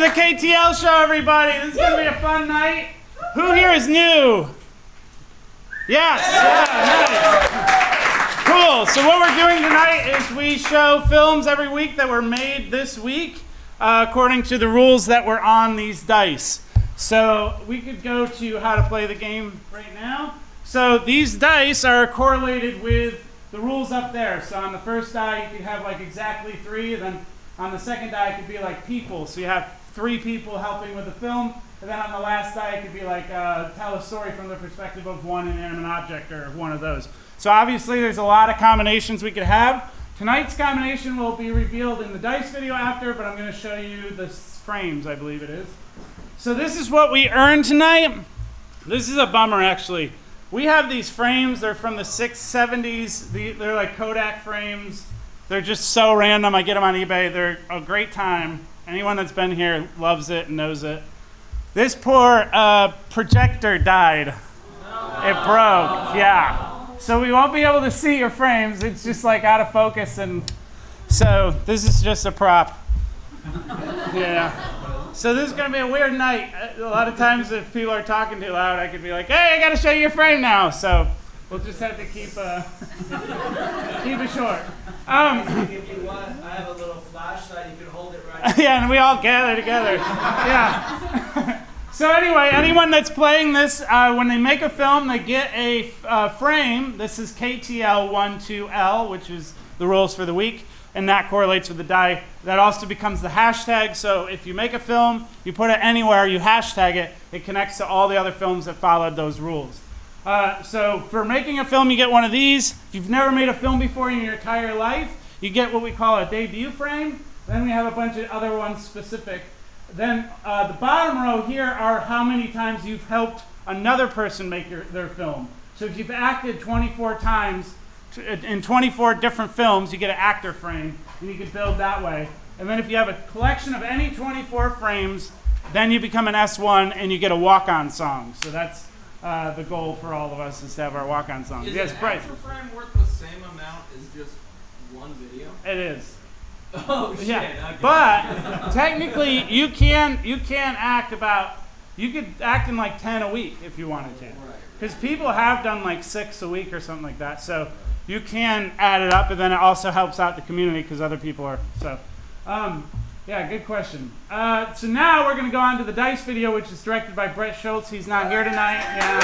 the KTL Show, everybody. This is going to be a fun night. Who here is new? Yes. Yeah, nice. Cool. So what we're doing tonight is we show films every week that were made this week according to the rules that were on these dice. So we could go to how to play the game right now. So these dice are correlated with the rules up there. So on the first die, you could have like exactly 3, and then on the second die, it could be like people. So you have 3 people helping with the film. And then on the last die, it could be like tell a story from the perspective of one inanimate object or one of those. So obviously, there's a lot of combinations we could have. Tonight's combination will be revealed in the dice video after, but I'm going to show you the frames, I believe it is. So this is what we earned tonight. This is a bummer, actually. We have these frames. They're from the 70s. They're like Kodak frames. They're just so random. I get them on eBay. They're a great time. Anyone that's been here loves it and knows it. This poor projector died. It broke, yeah. So we won't be able to see your frames. It's just like out of focus. And so this is just a prop. Yeah. So this is going to be a weird night. A lot of times if people are talking too loud, I could be like, hey, I got to show you your frame now. So we'll just have to keep it short. If you want, I have a little flashlight. You can hold it right. Yeah, and we all gather together. Yeah. So anyway, anyone that's playing this, when they make a film, they get a frame. This is KTL 12L, which is the rules for the week, and that correlates with the die. That also becomes the hashtag. So if you make a film, you put it anywhere, you hashtag it, it connects to all the other films that followed those rules. So for making a film, you get one of these. If you've never made a film before in your entire life, you get what we call a debut frame. Then we have a bunch of other ones specific. Then the bottom row here are how many times you've helped another person make their film. So if you've acted 24 times in 24 different films, you get an actor frame, and you can build that way. And then if you have a collection of any 24 frames, then you become an S1 and you get a walk-on song. So that's the goal for all of us, is to have our walk-on songs. Is yes, an Bryce. actor frame worth the same amount as just one video? It is. Oh shit! Yeah, Okay. but technically you can act you could act in like 10 a week if you wanted to, because people have done like 6 a week or something like that. So you can add it up, and then it also helps out the community because other people are. So yeah, good question. So now we're going to go on to the dice video, which is directed by Schultz. He's not here tonight. Yeah.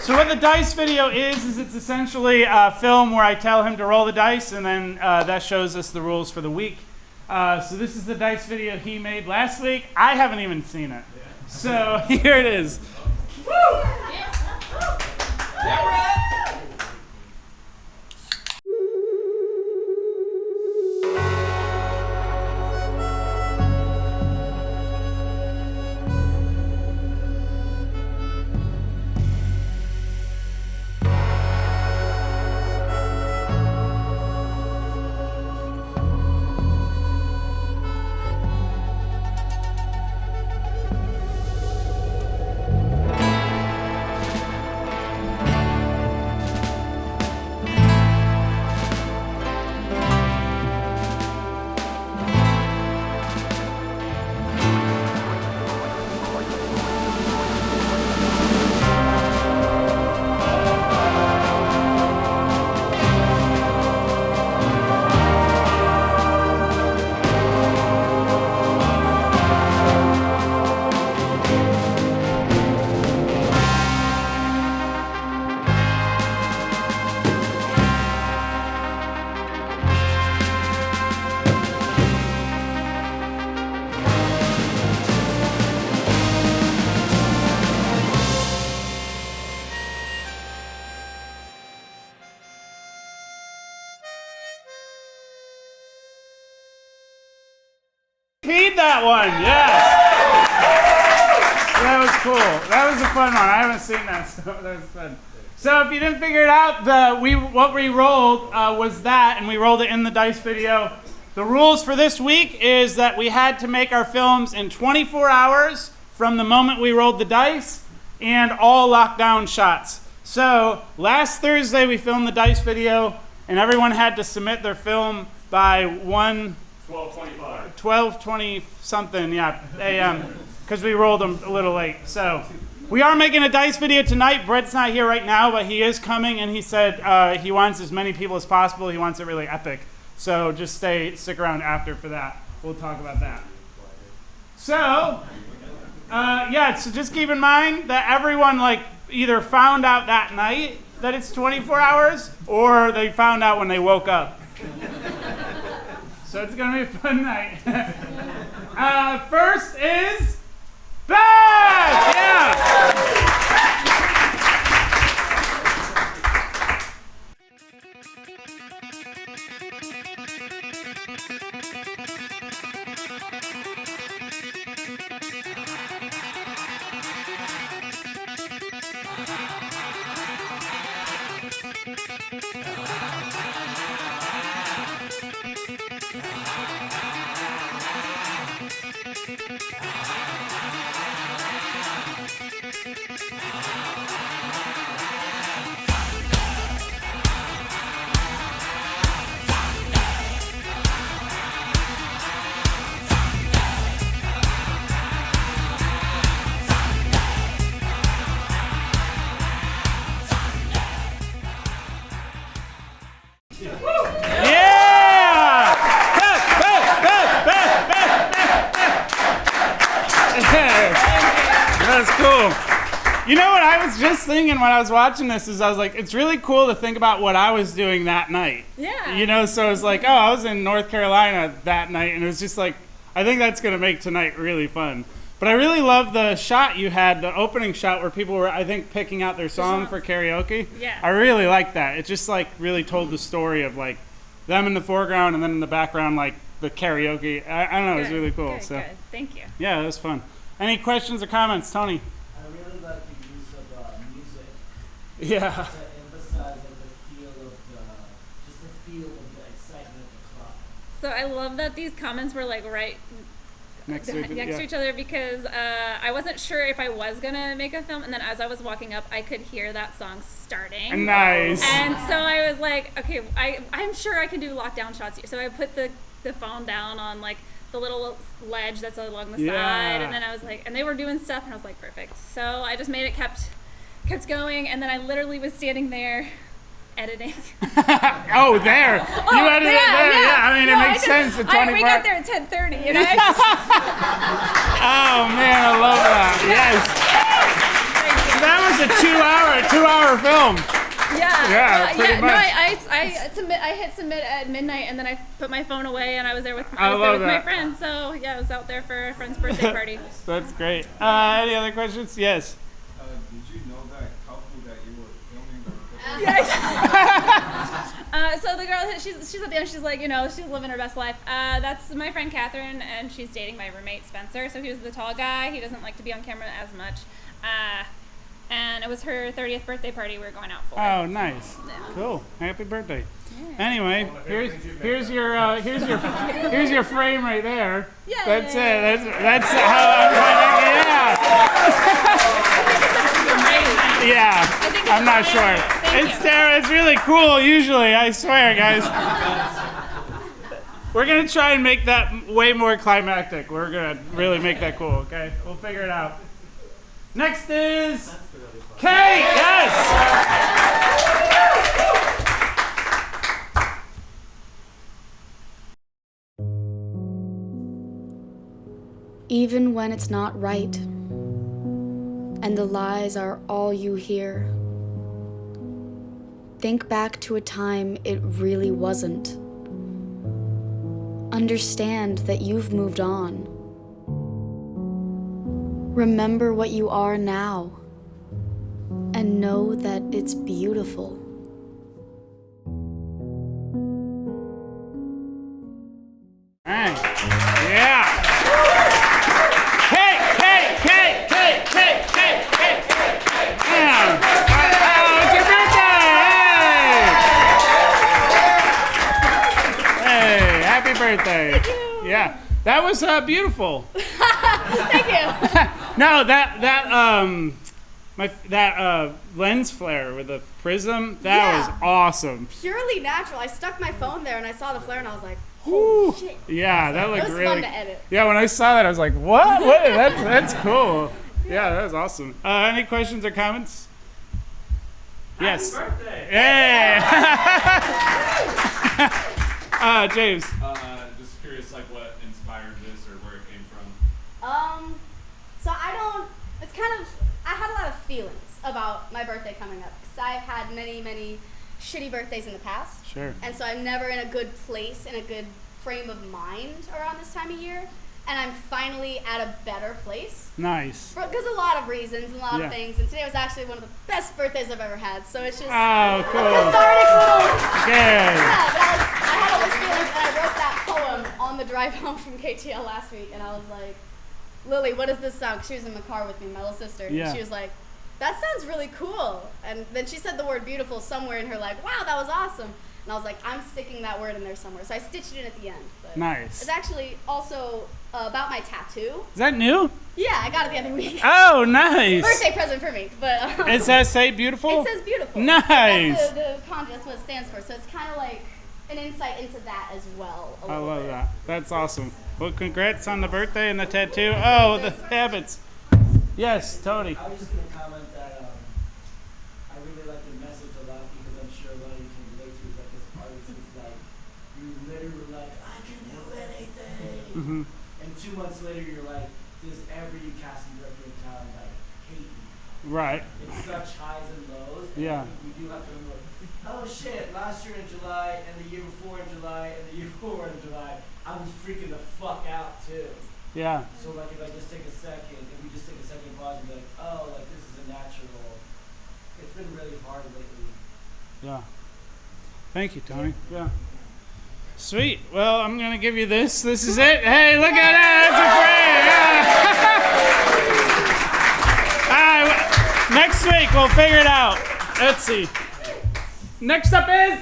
So what the dice video is it's essentially a film where I tell him to roll the dice, and then that shows us the rules for the week. So this is the dice video he made last week. I haven't even seen it. So here it is. Woo! That one, yes. That was cool. That was a fun one. I haven't seen that, so that was fun. So if you didn't figure it out, what we rolled was that, and we rolled it in the dice video. The rules for this week is that we had to make our films in 24 hours from the moment we rolled the dice, and all lockdown shots. So last Thursday we filmed the dice video, and everyone had to submit their film by 1 12:25. 12:20 something, yeah, a.m. because we rolled them a little late. So we are making a dice video tonight. Brett's not here right now, but he is coming, and he said he wants as many people as possible. He wants it really epic. So just stick around after for that. We'll talk about that. So so just keep in mind that everyone either found out that night that it's 24 hours, or they found out when they woke up. So it's gonna be a fun night. First is Beth! Yeah! You know what I was just thinking when I was watching this is I was like, it's really cool to think about what I was doing that night. Yeah. You know, so it was like, oh, I was in North Carolina that night, and it was just like, I think that's going to make tonight really fun. But I really love the shot you had, the opening shot where people were, I think, picking out their song for karaoke. Yeah. I really liked that. It just really told the story of them in the foreground and then in the background, the karaoke. I don't know, it was really cool. Good, good. Thank you. Yeah, it was fun. Any questions or comments, Tony? I really like the use of music Yeah. to emphasize the feel of the excitement of the club. So I love that these comments were right Next to each other because I wasn't sure if I was gonna make a film, and then as I was walking up, I could hear that song starting. Nice. And so I was like, okay, I'm sure I can do lockdown shots here. So I put the phone down on the little ledge that's along the side, and then I was like, and they were doing stuff, and I was like, perfect. So I just made it kept going, and then I literally was standing there editing. Oh, there. You edited it there. Yeah. I mean, it makes sense. The 24. We got there at 10:30, you know? Oh, man, I love that. Yes. So that was a two-hour film. Yeah, pretty much. No, I hit submit at midnight, and then I put my phone away, and I was there with my friends. So yeah, I was out there for a friend's birthday party. That's great. Any other questions? Yes. Did you know that couple that you were filming? So the girl, she's at the end. She's like, she's living her best life. That's my friend Catherine, and she's dating my roommate Spencer. So he was the tall guy. He doesn't like to be on camera as much. And it was her 30th birthday party we were going out for. Oh, nice. Yeah. Cool. Happy birthday. Yeah. Anyway, here's your frame right there. Yeah. That's it. That's how I'm trying to. Yeah. I'm not sure. It's really cool. Usually, I swear, guys. We're gonna try and make that way more climactic. We're gonna really make that cool. Okay, we'll figure it out. Next is Cate. Yes. Even when it's not right, and the lies are all you hear, think back to a time it really wasn't. Understand that you've moved on. Remember what you are now, and know that it's beautiful. Hey. Yeah. Cate. Yeah. It's your birthday. Hey, happy birthday. Thank you. Yeah, that was beautiful. Thank you. No, that lens flare with the prism, that was awesome. Purely natural. I stuck my phone there and I saw the flare and I was like, Woo. Shit. Yeah, that It looked was really. fun to edit. Yeah, when I saw that, I was like, "What? What? That's cool." Yeah, that was awesome. Any questions or comments? Yes. Happy birthday! Hey. James. Just curious, like, what inspired this or where it came from? So it's kind of, I had a lot of feelings about my birthday coming up because I've had many, many shitty birthdays in the past. Sure. And so I'm never in a good place, in a good frame of mind around this time of year. And I'm finally at a better place. Nice. Because a lot of reasons and a lot Yeah. of things. And today was actually one of the best birthdays I've ever had. So it's just Oh, cool. cathartic little. Good. Yeah, but I had all those feelings and I wrote that poem on the drive home from KTL last week. And I was like, Lily, what does this sound? 'Cause she was in the car with me, my little sister. And Yeah. she was like, that sounds really cool. And then she said the word beautiful somewhere in her, like, wow, that was awesome. And I was like, I'm sticking that word in there somewhere. So I stitched it in at the end. But Nice. it's actually also about my tattoo. Is that new? Yeah, I got it the other week. Oh, nice. Birthday present for me. But Does that say beautiful? it says beautiful. Nice. That's the kanji, that's what it stands for. So it's kind of like an insight into that as well. I love that. That's awesome. Well, congrats on the birthday and the tattoo. Oh, the habits. Yes, Tony. I was just going to comment that I really like the message a lot because I'm sure a lot of you can relate to it. Like as artists, it's like you literally like, I can do anything. Mm-hmm. And 2 months later, you're like, does every casting director in town like hate you? Right. It's such highs and lows. And Yeah. I think we do have to remember, oh shit, last year in July and the year before in July and the year before in July, I was freaking the fuck out too. Yeah. So like if I just take a second, if we just take a second pause and be like, oh, like this is a natural. It's been really hard lately. Yeah. Thank you, Tony. Yeah. Sweet. Well, I'm going to give you this. This is it. Hey, look at that. That's a frame. Yeah. Next week, we'll figure it out. Let's see. Next up is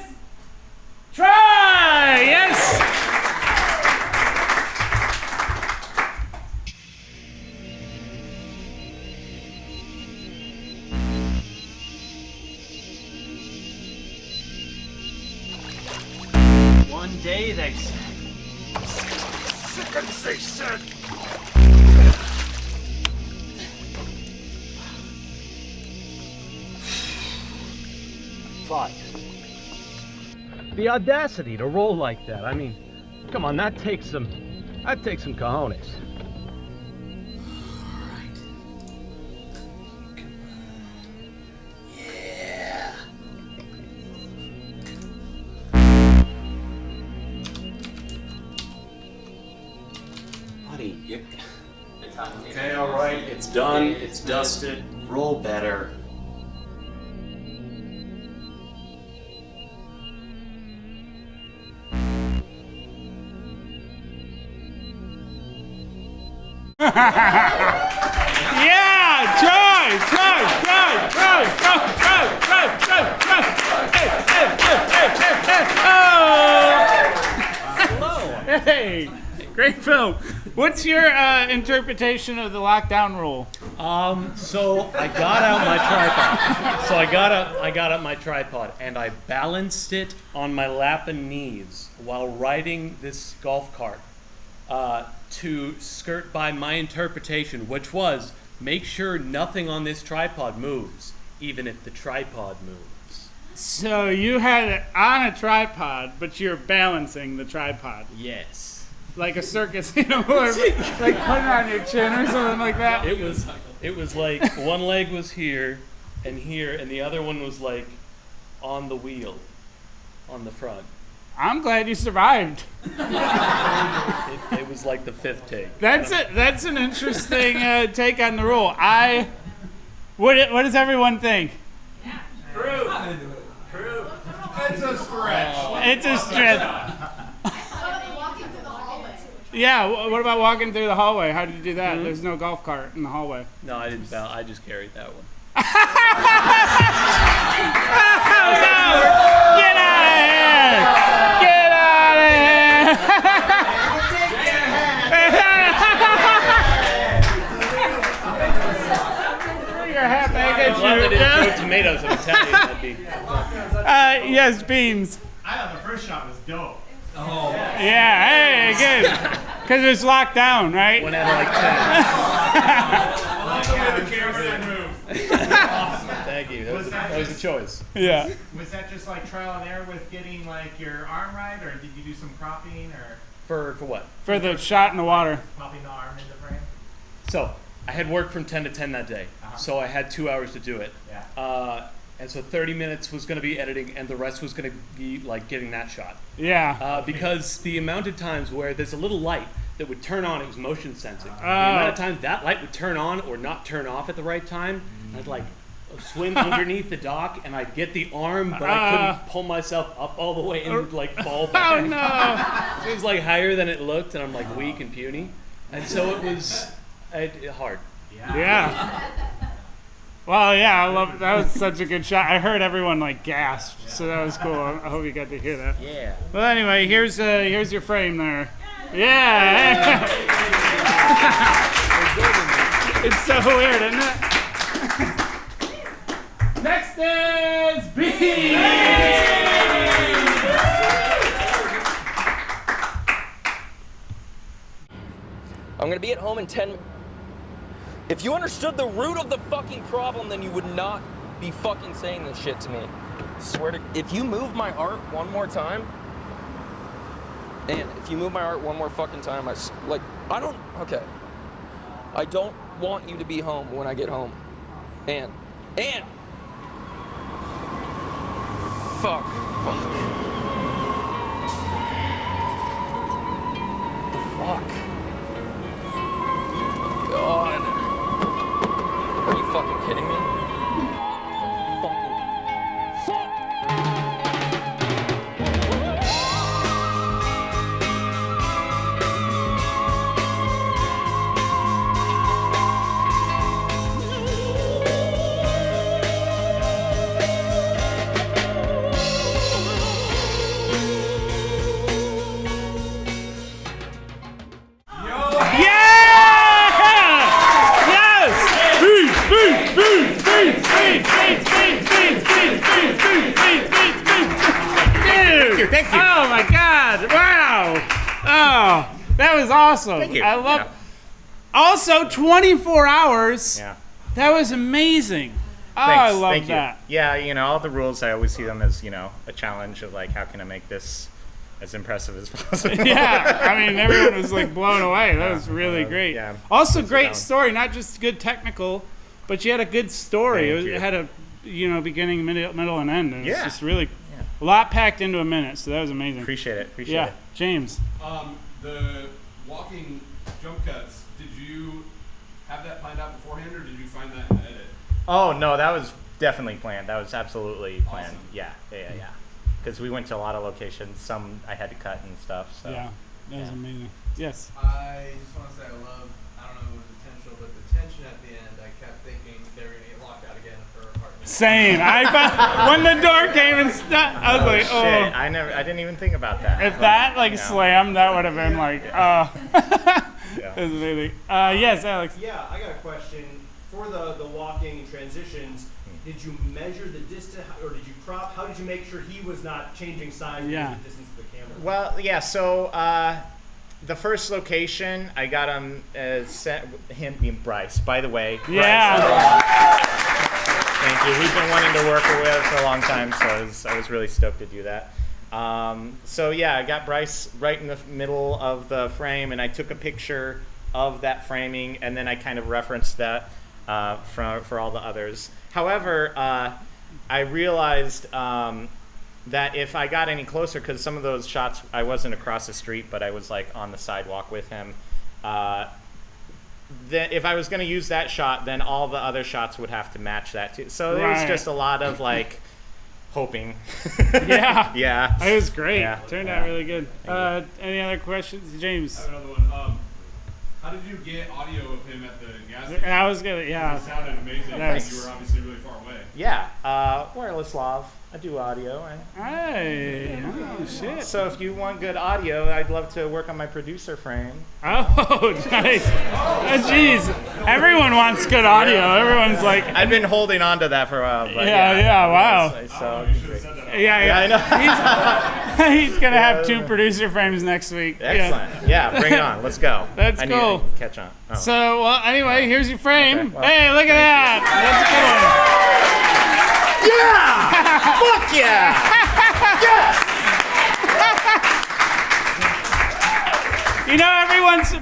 Troy. Yes. One day, they said. Seconds, they said. Fuck. The audacity to roll like that. I mean, come on, that takes some cojones. Buddy, you... Okay, all right, it's done, it's dusted, roll better. Yeah, Troy. Oh. Hey, great film. What's your interpretation of the lockdown rule? So I got out my tripod. I got out my tripod and I balanced it on my lap and knees while riding this golf cart to skirt by my interpretation, which was make sure nothing on this tripod moves, even if the tripod moves. So you had it on a tripod, but you're balancing the tripod. Yes. Like a circus, or like putting it on your chin or something like that. It was like one leg was here, and the other one was like on the wheel, on the front. I'm glad you survived. It was like the fifth take. That's it. That's an interesting take on the rule. What does everyone think? Proof. It's a stretch. It's a stretch. Yeah. What about walking through the hallway? How did you do that? Mm-hmm. There's no golf cart in the hallway. No, I didn't. I just carried that one. Oh, no. Get out of here! Get out of here! You're happy. I I'm glad they didn't throw tomatoes in Italian. That'd be. Yes, Beanz. I thought the first shot was dope. Oh. Yeah, hey, good. Because it's locked down, right? One out of like 10. Awesome. Thank you. That was a choice. Yeah. Was that just like trial and error with getting like your arm right, or did you do some cropping or For what? For the shot in the water. popping the arm in the frame? So I had worked from 10 to 10 that day, so I had 2 hours to do it. Yeah. And so 30 minutes was going to be editing, and the rest was going to be like getting that shot. Yeah. Because the amount of times where there's a little light that would turn on, it was motion sensing. The Oh. amount of times that light would turn on or not turn off at the right time, I'd like swim underneath the dock, and I'd get the arm, but I couldn't pull myself up all the way and like fall back. Oh no. It was like higher than it looked, and I'm like weak and puny, and so it was hard. Yeah. Well, yeah, I love that. Was such a good shot. I heard everyone like gasp, so that was cool. I hope you got to hear that. Yeah. Well, anyway, here's your frame there. Yeah. It's so weird, isn't it? Next is Beanz. I'm gonna be at home in 10. If you understood the root of the fucking problem, then you would not be fucking saying this shit to me. I swear to, if you move my art one more time, and if you move my art one more fucking time, I don't want you to be home when I get home. And, fuck. Fuck. God. Are you fucking kidding me? Fucking fuck. Thank you. Oh my God! Wow! Oh, that was awesome. Thank you. I love. Yeah. Also, 24 hours. Yeah. That was amazing. Oh, Thanks. I love Thank that. You. Yeah, all the rules, I always see them as, a challenge of like, how can I make this as impressive as possible? Yeah, I mean, everyone was like blown away. That was really great. Yeah. Also, great story. Not just good technical, but you had a good story. It had a, beginning, middle, and end. And it's just really a lot packed into a minute. So that was amazing. Appreciate it. Yeah, James. The walking jump cuts, did you have that planned out beforehand, or did you find that in the edit? Oh, no, that was definitely planned. That was absolutely planned. Awesome. Yeah. Because we went to a lot of locations. Some I had to cut and stuff. So. Yeah, that was amazing. Yes. I just want to say I don't know if it was intentional, but the tension at the end, I kept thinking they were going to get locked out again for apartment. Same. When the door came and stuff, I was like, oh. Shit, I didn't even think about that. If that slammed, that would have been like, oh. That was amazing. Yes, Alex. Yeah, I got a question. For the walking transitions, did you measure the distance, or did you crop? How did you make sure he was not changing size with the distance of the camera? Well, yeah, so the first location, I got him being Bryce, by the way. Yeah. Bryce, thank you. We've been wanting to work with him for a long time, so I was really stoked to do that. So yeah, I got Bryce right in the middle of the frame, and I took a picture of that framing, and then I kind of referenced that for all the others. However, I realized that if I got any closer, because some of those shots I wasn't across the street, but I was like on the sidewalk with him, that if I was going to use that shot, then all the other shots would have to match that too. So it was just a lot of like hoping. Yeah. It was great. Yeah. Turned out really good. Any other questions, James? I have another one. How did you get audio of him at the gas station? I was gonna, It sounded amazing because you were obviously really far away. Yeah, wireless lav. I do audio. Hey, oh shit. So if you want good audio, I'd love to work on my producer frame. Oh, nice. Oh, jeez. Everyone wants good audio. Everyone's like. I've been holding on to that for a while. But yeah, wow. Yeah, I know. He's gonna have 2 producer frames next week. Excellent. Yeah, bring it on. Let's go. That's I cool. Need to catch on. Oh. So, well, anyway, here's your frame. Okay, well, hey, look at that. That's a good one. Yeah! Fuck yeah! Yes! You know,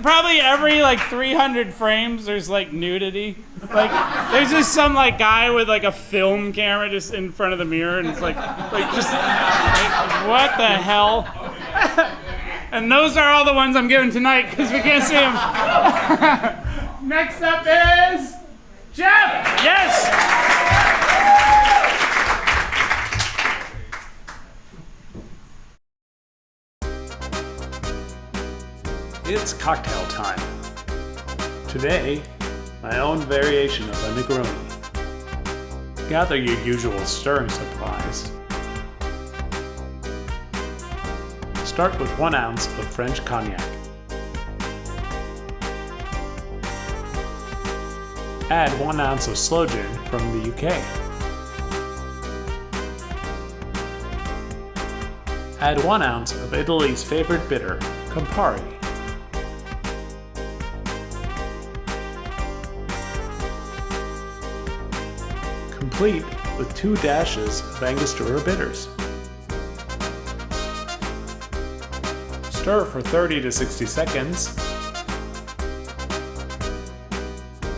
probably every like 300 frames, there's like nudity. Like, there's just some like guy with like a film camera just in front of the mirror, and it's like just like, what the hell? And those are all the ones I'm giving tonight because we can't see them. Next up is Jeff. Yes. It's cocktail time. Today, my own variation of a Negroni. Gather your usual stirring supplies. Start with 1 ounce of French cognac. Add 1 ounce of sloe gin from the UK. Add 1 ounce of Italy's favorite bitter, Campari. Complete with 2 dashes of Angostura bitters. Stir for 30 to 60 seconds.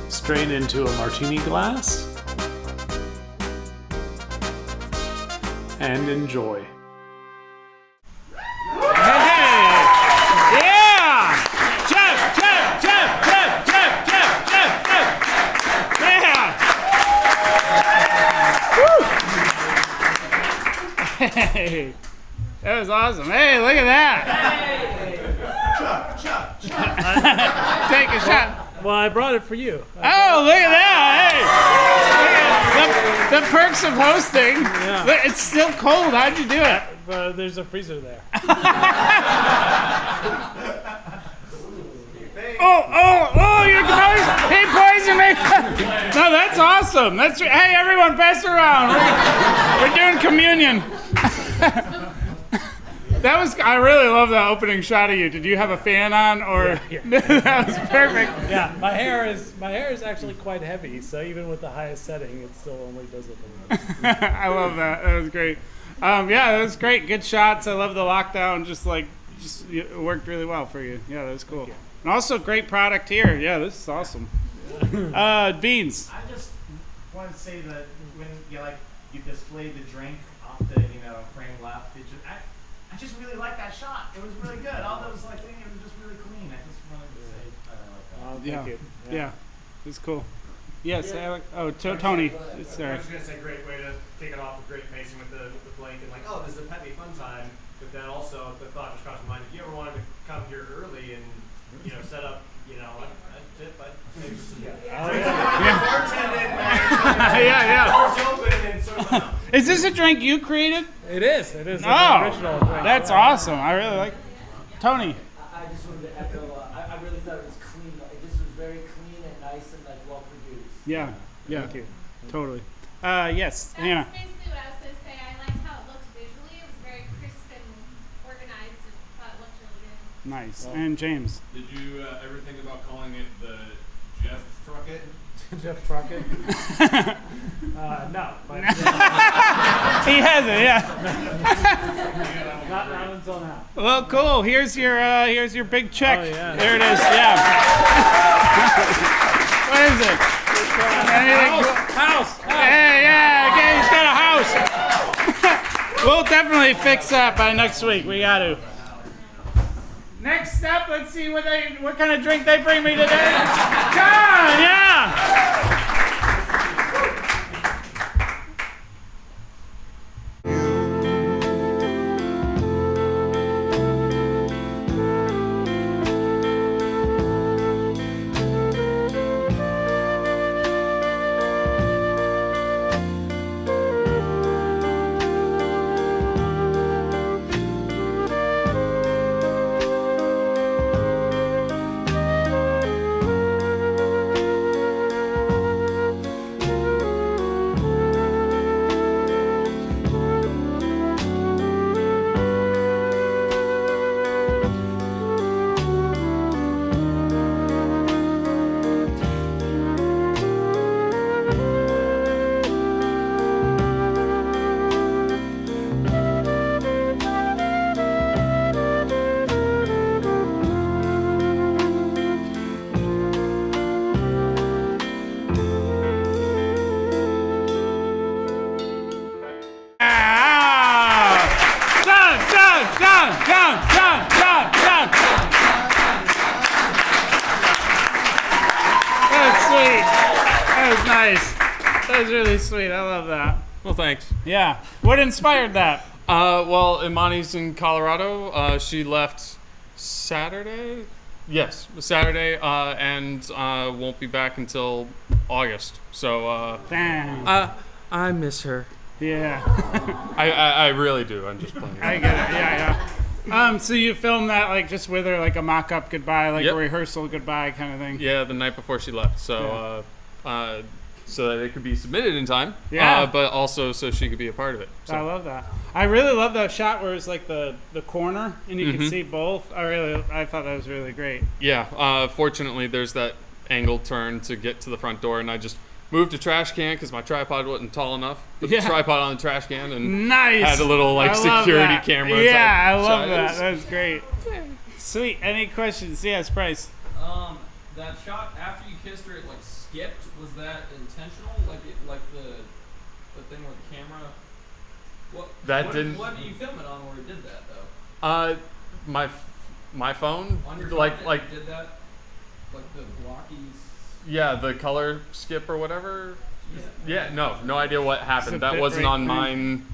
Strain into a martini glass. And enjoy. Hey, that was awesome. Hey, look at that. Chuck. Take a shot. Well, I brought it for you. Oh, look at that. Hey, the perks of hosting. Yeah. Look, it's still cold. How'd you do it? There's a freezer there. Oh, you're he poisoned me. No, that's awesome. Hey, everyone, pass it around. We're doing communion. I really love that opening shot of you. Did you have a fan on, or yeah. That was perfect. Yeah, my hair is actually quite heavy, so even with the highest setting, it still only does it a little bit. I love that. That was great. Yeah, that was great. Good shots. I love the lockdown. It worked really well for you. Yeah, that was cool. And also, great product here. Yeah, this is awesome. Beanz. I just want to say that when you displayed the drink off the frame left, I just really like that shot. It was really good. All those things, it was just really clean. I just wanted to say I like that. Thank you. Yeah, it's cool. Yes, Alec. Oh, Tony. Sorry. I was just gonna say, great way to take it off with great pacing with the blank and this is a Peppy fun time. But then also the thought just crossed my mind: if you ever wanted to come here early and set up, I'd tip, I'd maybe some bartending. Yeah. Doors open and sort of. Is this a drink you created? It is. It is. Oh, original drink. That's awesome. I really like it. Tony. I just wanted to echo. I really thought it was clean. It just was very clean and nice and well produced. Yeah. Thank you. Totally. Yes, Hannah. That's basically what I was going to say. I liked how it looked visually. It was very crisp and organized, and thought it looked really good. Nice. And James. Did you ever think about calling it the Jeff Truckett? Jeff Truckett? No. But, he hasn't, yeah. Not until now. Well, cool. Here's your big check. Oh, yeah. There it is. Yeah. What is it? House. Hey, yeah. Okay, he's got a house. We'll definitely fix that by next week. We got to. Next up, let's see what kind of drink they bring me today. John, yeah. That was sweet. That was nice. That was really sweet. I love that. Well, thanks. Yeah. What inspired that? Well, Imani's in Colorado. She left Saturday. Yes, Saturday, and won't be back until August. So, Damn. I miss her. Yeah. I really do. I'm just playing. I get it. Yeah. So you filmed that like just with her, like a mock-up goodbye, like Yep. a rehearsal goodbye kind of thing. Yeah, the night before she left. So, so that it could be submitted in time. Yeah. But also so she could be a part of it. So. I love that. I really love that shot where it's like the corner and you can Mhm. see both. I thought that was really great. Yeah. Fortunately, there's that angled turn to get to the front door, and I just moved a trash can because my tripod wasn't tall enough. Put the tripod on the trash can and Nice. had a little like I love security that. camera. Yeah, I love shot. that. That was great. Sweet. Any questions? Yes, Bryce. That shot after you kissed her, it like skipped. Was that intentional? Like the thing with the camera. That didn't. What did you film it on where it did that though? My phone. On your like phone, it did that. Like the blocky. Yeah, the color skip or whatever. Yeah. No idea what It's happened. a That bit wasn't rate on thing. mine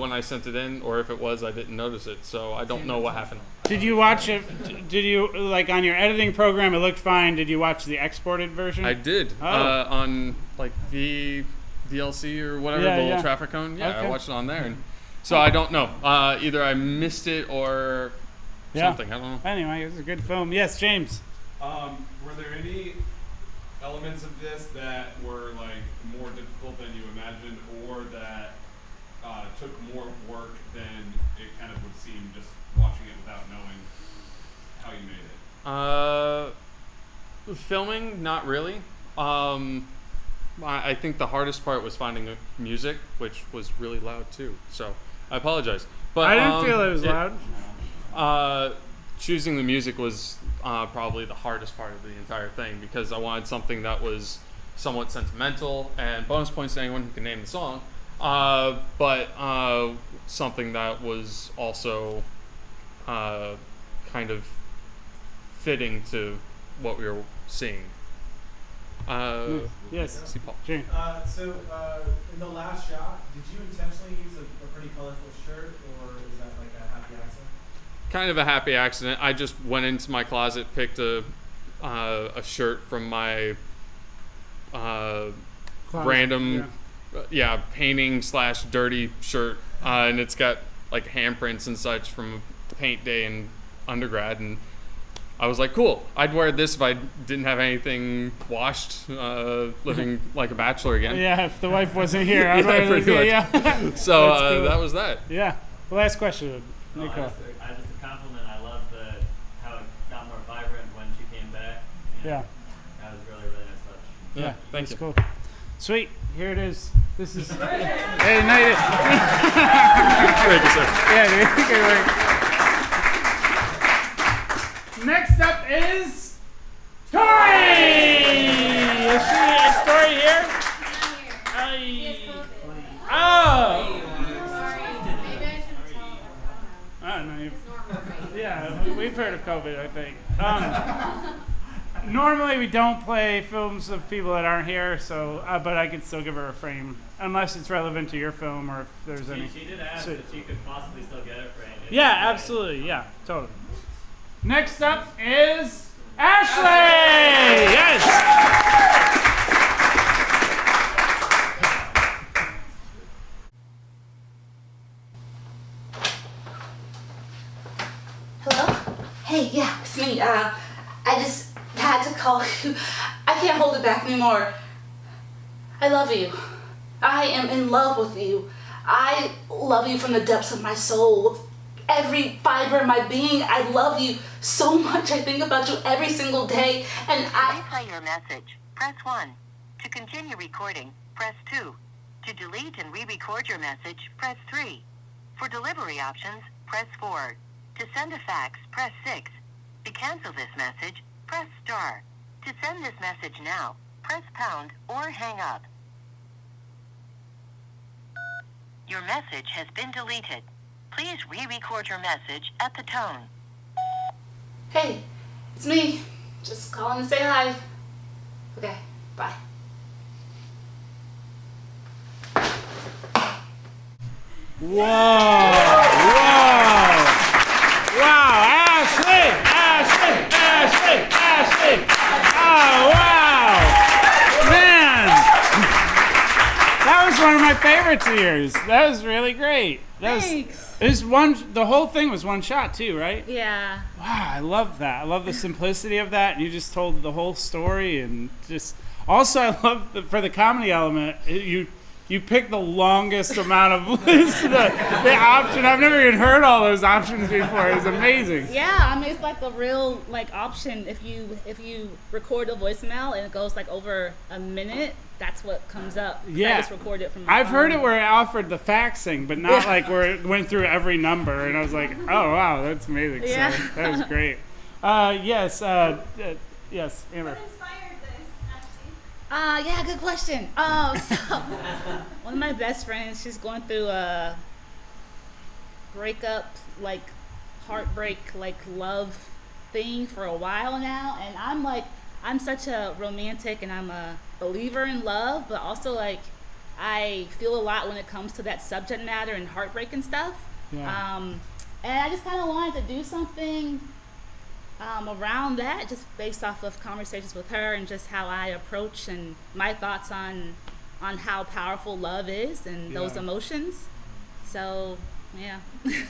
when I sent it in, or if it was, I didn't notice it. So I don't know what happened. Did you watch it? Did you like on your editing program? It looked fine. Did you watch the exported version? I did. Oh. On like VLC or whatever, Yeah, the little yeah. traffic cone. Yeah, Okay. I watched it on there. And so I don't know. Either I missed it or something. I don't know. Anyway, it was a good film. Yes, James. Were there any elements of this that were like more difficult than you imagined, or that took more work than it kind of would seem just watching it without knowing how you made it? Filming, not really. I think the hardest part was finding the music, which was really loud too. So I apologize. But I didn't feel it was loud. Choosing the music was probably the hardest part of the entire thing, because I wanted something that was somewhat sentimental, and bonus points to anyone who can name the song, but something that was also kind of fitting to what we were seeing. Yes. See Paul. Jane. So in the last shot, did you intentionally use a pretty colorful shirt, or is that like a happy accident? Kind of a happy accident. I just went into my closet, picked a shirt from my random, painting / dirty shirt, and it's got like handprints and such from paint day in undergrad, and I was like, cool, I'd wear this if I didn't have anything washed, living like a bachelor again. Yeah, if the wife wasn't here, I'd wear this. pretty much. Yeah. So That's cool. that was that. Yeah. Last question, Niko'a. Just a compliment. I love how it got more vibrant when she came back. Yeah. That was really nice touch. Yeah, thank that's you. cool. Sweet. Here it is. This is. Hey, night. Thank you, sir. Yeah, dude. Good work. Next up is Tori. Is she a story here? Oh. I don't know. Yeah, we've heard of COVID, I think. Normally we don't play films of people that aren't here, so but I could still give her a frame, unless it's relevant to your film or if there's any. She did ask if she could possibly still get it framed. Yeah, absolutely. Yeah, totally. Next up is Ashley. Yes. Hello? Hey, yeah, it's me. I just had to call you. I can't hold it back anymore. I love you. I am in love with you. I love you from the depths of my soul. With every fiber of my being, I love you so much. I think about you every single day, and To replay your message, press 1. To continue recording, press 2. To delete and re-record your message, press 3. For delivery options, press 4. To send a fax, press 6. To cancel this message, press star. To send this message now, press pound or hang up. Your message has been deleted. Please re-record your message at the tone. Hey, it's me. Just calling to say hi. Okay, bye. Whoa! Wow! Ashley! Oh, wow! Man! That was one of my favorites of yours. That was really great. Thanks. The whole thing was one shot too, right? Yeah. Wow, I love that. I love the simplicity of that. And you just told the whole story, and just also I love for the comedy element. You picked the longest amount of lists, the option. I've never even heard all those options before. It was amazing. Yeah, I mean it's like a real option. If you record a voicemail and it goes over a minute, that's what comes up. Yeah, I just record it from my I've phone. heard it where it offered the faxing, but not where it went through every number. And I was like, oh wow, that's amazing. Yeah. So that was great. Yes, Amber. Yeah, good question. So one of my best friends, she's going through a breakup, heartbreak, love thing for a while now, and I'm such a romantic, and I'm a believer in love, but also I feel a lot when it comes to that subject matter and heartbreak and stuff. Yeah. And I just kind of wanted to do something around that, just based off of conversations with her and just how I approach and my thoughts on how powerful love is and those emotions. So, yeah.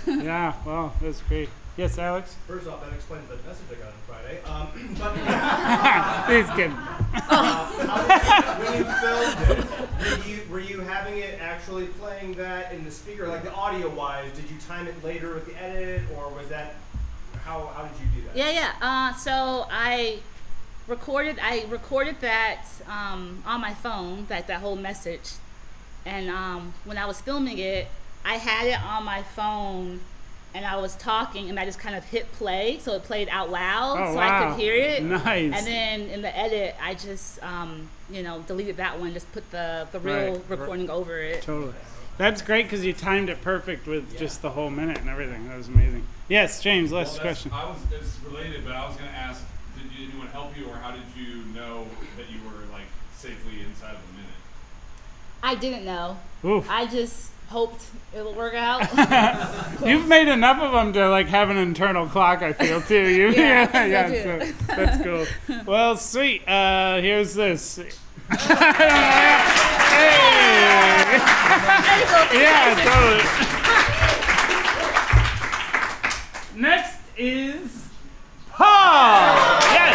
Yeah, well, that's great. Yes, Alex? First off, that explains the message I got on Friday. He's kidding. When you filmed it, were you having it actually playing that in the speaker, the audio-wise? Did you time it later with the edit, or was that... How did you do that? Yeah. So I recorded that on my phone, that whole message, and when I was filming it, I had it on my phone, and I was talking, and I just kind of hit play, so it played out loud, so I could hear it. Nice. And then in the edit, I just deleted that one, just put the real recording over it. Totally. That's great because you timed it perfect with just the whole minute and everything. That was amazing. Yes, James, last question. It's related, but I was going to ask, did anyone help you, or how did you know that you were safely inside of a minute? I didn't know. Oof. I just hoped it would work out. You've made enough of them to have an internal clock, I feel, too. Yeah, so that's cool. Well, sweet. Here's this. Yeah, totally. Next is Paul. Yes.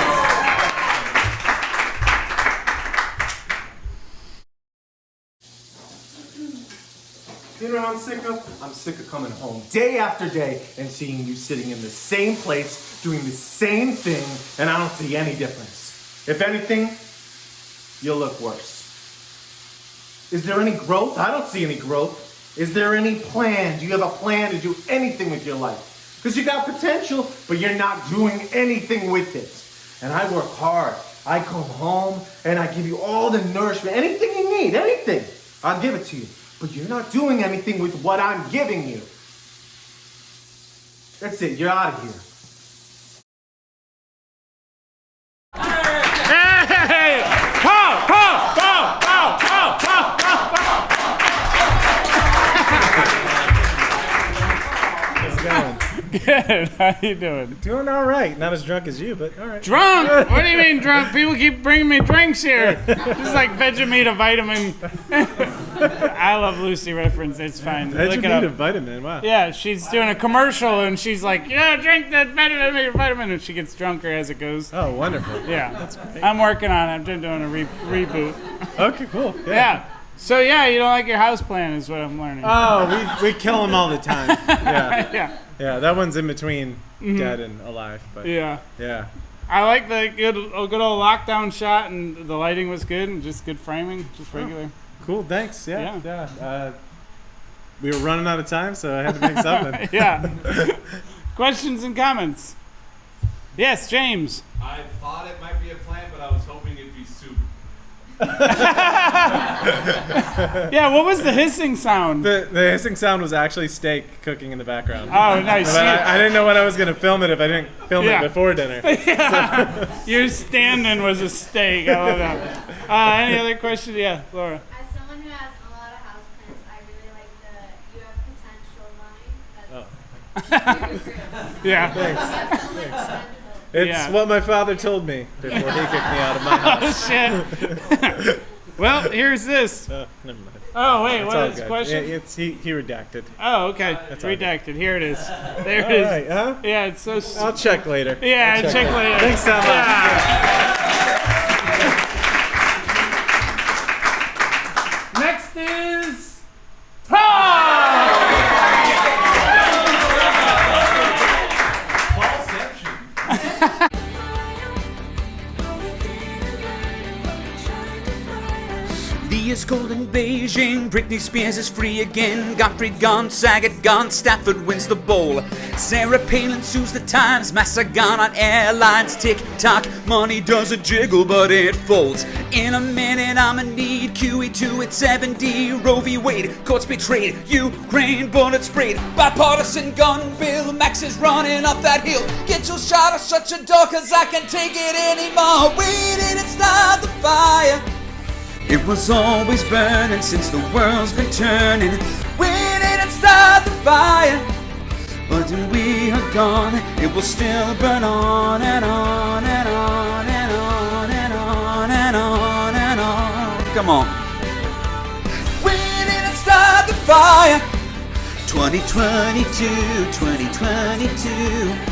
You know what I'm sick of coming home day after day and seeing you sitting in the same place, doing the same thing, and I don't see any difference. If anything, you'll look worse. Is there any growth? I don't see any growth. Is there any plan? Do you have a plan to do anything with your life? Because you got potential, but you're not doing anything with it. And I work hard. I come home and I give you all the nourishment, anything you need, anything. I'll give it to you. But you're not doing anything with what I'm giving you. That's it. You're out of here. Hey! Paul! How's it going? Good. How you doing? Doing all right. Not as drunk as you, but all right. Drunk? What do you mean drunk? People keep bringing me drinks here. This is like Vegemite vitamin. I Love Lucy reference. It's fine. Look it up. Vegemite vitamin. Wow. Yeah, she's doing a commercial and she's like, drink that vitamin, and she gets drunker as it goes. Oh, wonderful. Yeah, That's great. I'm working on it. I'm doing a reboot. Okay, cool. Yeah. So you don't like your house plan, is what I'm learning. Oh, we kill them all the time. Yeah. Yeah. That one's in between dead and alive. But Yeah. I like the good old lockdown shot, and the lighting was good, and just good framing, just regular. Cool. Thanks. Yeah. We were running out of time, so I had to make something. Yeah. Questions and comments? Yes, James. I thought it might be a plant, but I was hoping it'd be soup. Yeah, what was the hissing sound? The hissing sound was actually steak cooking in the background. Oh, nice. But I didn't know when I was going to film it if I didn't film it before dinner. Yeah. Your stand-in was a steak. I love that. Any other questions? Yeah, Laura. As someone who has a lot of house plants, I really like the "you have potential" line. Yeah. Thanks. It's what my father told me before he kicked me out of my house. Oh, shit. Well, here's this. Never mind. Oh, wait, It's what all is the good. question? He redacted. Oh, okay. That's all Redacted. Here it is. There All it is. right, huh? Yeah, it's so. I'll check later. Yeah, I'll check later. Thanks so much. Yeah. Next is Paul. Lee is cold in Beijing, Britney Spears is free again, Gottfried gone, Saget gone, Stafford wins the bowl, Sarah Palin sues the Times, Massa gone on airlines, tick-tock, money doesn't jiggle but it folds. In a minute I'ma need QE2 at 7D, Roe v. Wade, courts betrayed, Ukraine bullet sprayed, bipartisan gun bill, Max is running up that hill, get your shot or shut your door cause I can't take it anymore, waiting and start the fire. It was always burning since the world's been turning. We didn't start the fire, but when we are gone, it will still burn on and on and on and on and on and on and on. Come on. We didn't start the fire. 2022, 2022.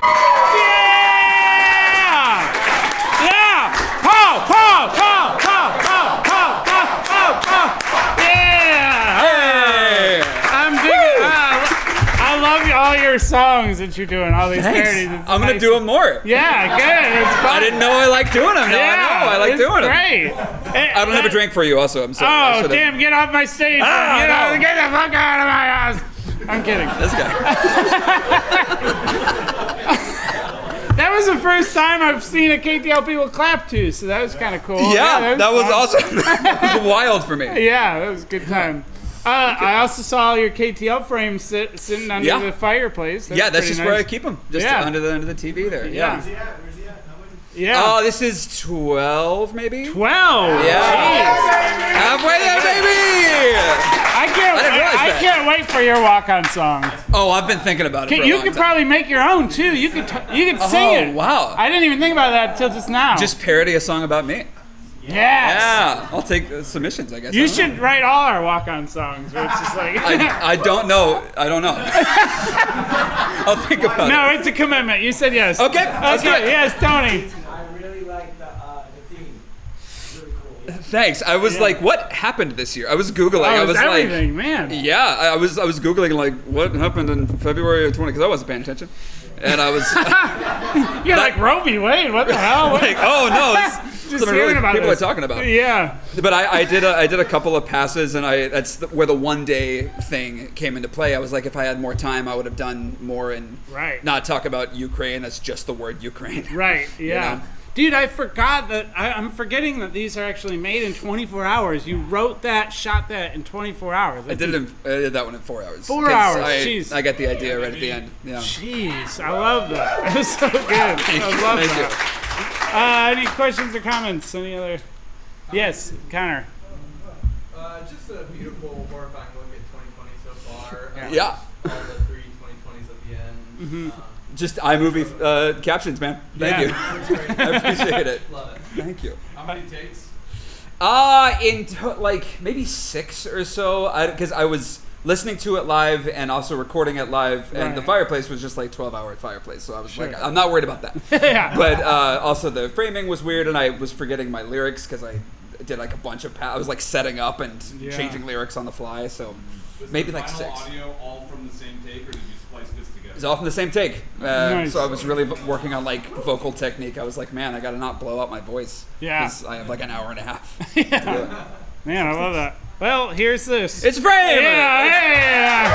Yeah! Hey! I'm digging. I love all your songs that you're doing, all these parodies. It's I'm gonna do them more. Yeah, good. It's fun. I didn't know I like doing them. Now I know. I like doing them. Great. I don't have a drink for you, also. I'm sorry. Oh, damn, get off my stage. No. Get the fuck out of my house. I'm kidding. This guy. That was the first time I've seen a KTL people clap to, so that was kind of cool. Yeah, that was fun. awesome. That was wild for me. Yeah, that was a good time. I also saw your KTL frame sitting under the fireplace. That's just nice. where I keep them, just under the TV there. Yeah. Where's he at? Yeah. Oh, this is 12, maybe. 12. Yeah. Jeez. Halfway there, baby. I can't wait for your walk-on song. Oh, I've been thinking about it. You could probably make your own too. You could sing it. Oh, wow. I didn't even think about that until just now. Just parody a song about me. Yes. Yeah, I'll take submissions, I guess. You should write all our walk-on songs where it's just like... I don't know. I'll think about it. No, it's a commitment. You said yes. Okay. Let's do it. Yes, Tony. I really like the theme. It's really cool. Thanks. I was like, what happened this year? I was Googling. I was everything, like, man. Yeah, I was Googling like what happened in February of 20 because I wasn't paying attention. And I was You're like Roe v. Wade, what the hell? Like, oh no, just hearing about people this. are talking about. Yeah. But I did a couple of passes, and that's where the one day thing came into play. I was like, if I had more time, I would have done more and not talk about Ukraine. That's just the word Ukraine. Right. Yeah. You know? Dude, I forgot that. I'm forgetting that these are actually made in 24 hours. You wrote that, shot that in 24 hours. I did that one in 4 hours. 4 hours. Jeez. I got the idea right at the end. Yeah. Jeez, I love that. It was so good. I love that. Any questions or comments? Any other? Yes, Connor. Just a beautiful, horrifying look at 2020 so far. Yeah. All the 3 2020s at the end. Mm-hmm. Just iMovie captions, man. Thank you. I appreciate it. Love it. Thank you. How many takes? Like maybe 6 or so. Because I was listening to it live and also recording it live, and the fireplace was just like 12-hour fireplace. So I was like, I'm not worried about that. Yeah. But also the framing was weird, and I was forgetting my lyrics because I did like a bunch of I was like setting up and changing lyrics on the fly. So maybe like 6. Audio all from the same take, or did you splice this together? It's all from the same take. Nice. So I was really working on like vocal technique. I was like, man, I gotta not blow out my voice. Yeah. Because I have like an hour and a half. Yeah. Man, I love that. Well, here's this. It's frame. Yeah.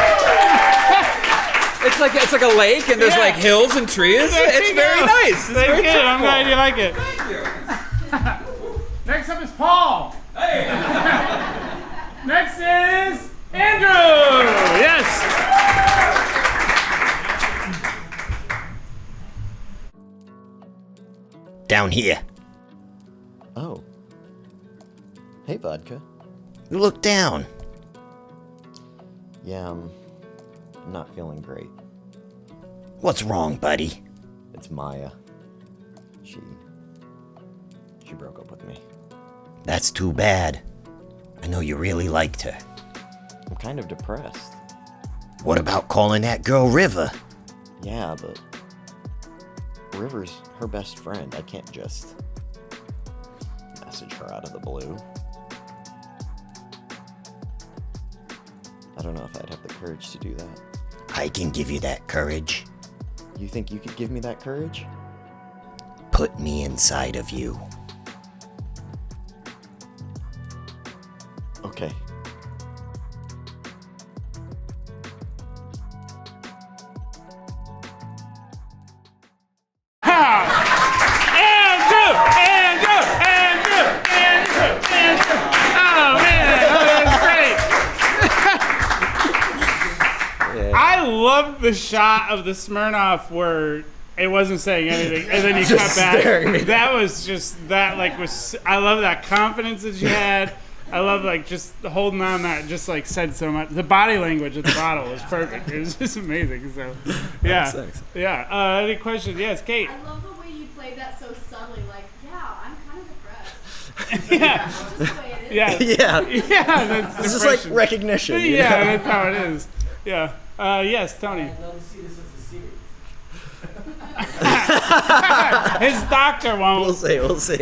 It's like a lake, and there's like hills and trees. There It's you very go. nice. It's Thank very you. I'm cool. glad you like it. Thank you. Next up is Paul. Hey. Next is Andrew. Yes. Down here. Oh. Hey, Vodka. You look down. Yeah, I'm not feeling great. What's wrong, buddy? It's Maya. She broke up with me. That's too bad. I know you really liked her. I'm kind of depressed. What about calling that girl River? Yeah, but River's her best friend. I can't just message her out of the blue. I don't know if I'd have the courage to do that. I can give you that courage. You think you could give me that courage? Put me inside of you. Okay. I love the shot of the Smirnoff where it wasn't saying anything, and then you cut back. That was just I love that confidence that you had. I love just holding on that just said so much. The body language at the bottle was perfect. It was just amazing. So, yeah, Thanks. yeah. Any questions? Yes, Kate. I love the way you played that so subtly. I'm kind of depressed. Yeah. That's just the way it is. Yeah. Yeah. That's This is depression. like recognition. you Yeah, know? that's how it is. Yeah. Yes, Tony. I'd love to see this as a series. His doctor won't. We'll see.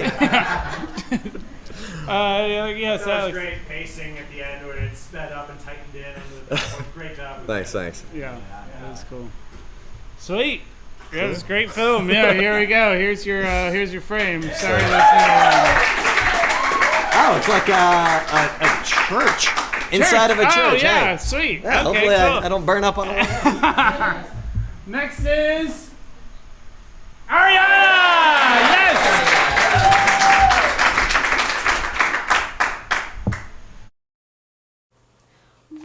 Yes, that was Alex. great pacing at the end when it sped up and tightened in. Great job. Thanks. Yeah, that was cool. Sweet. Yeah, it was a great film. Yeah, here we go. Here's your frame. Sorry, Oh, it's like a church. Inside of a church. Oh, yeah, hey. sweet. Yeah, Okay, hopefully cool. I don't burn up on it. Next is Ariana. Yes.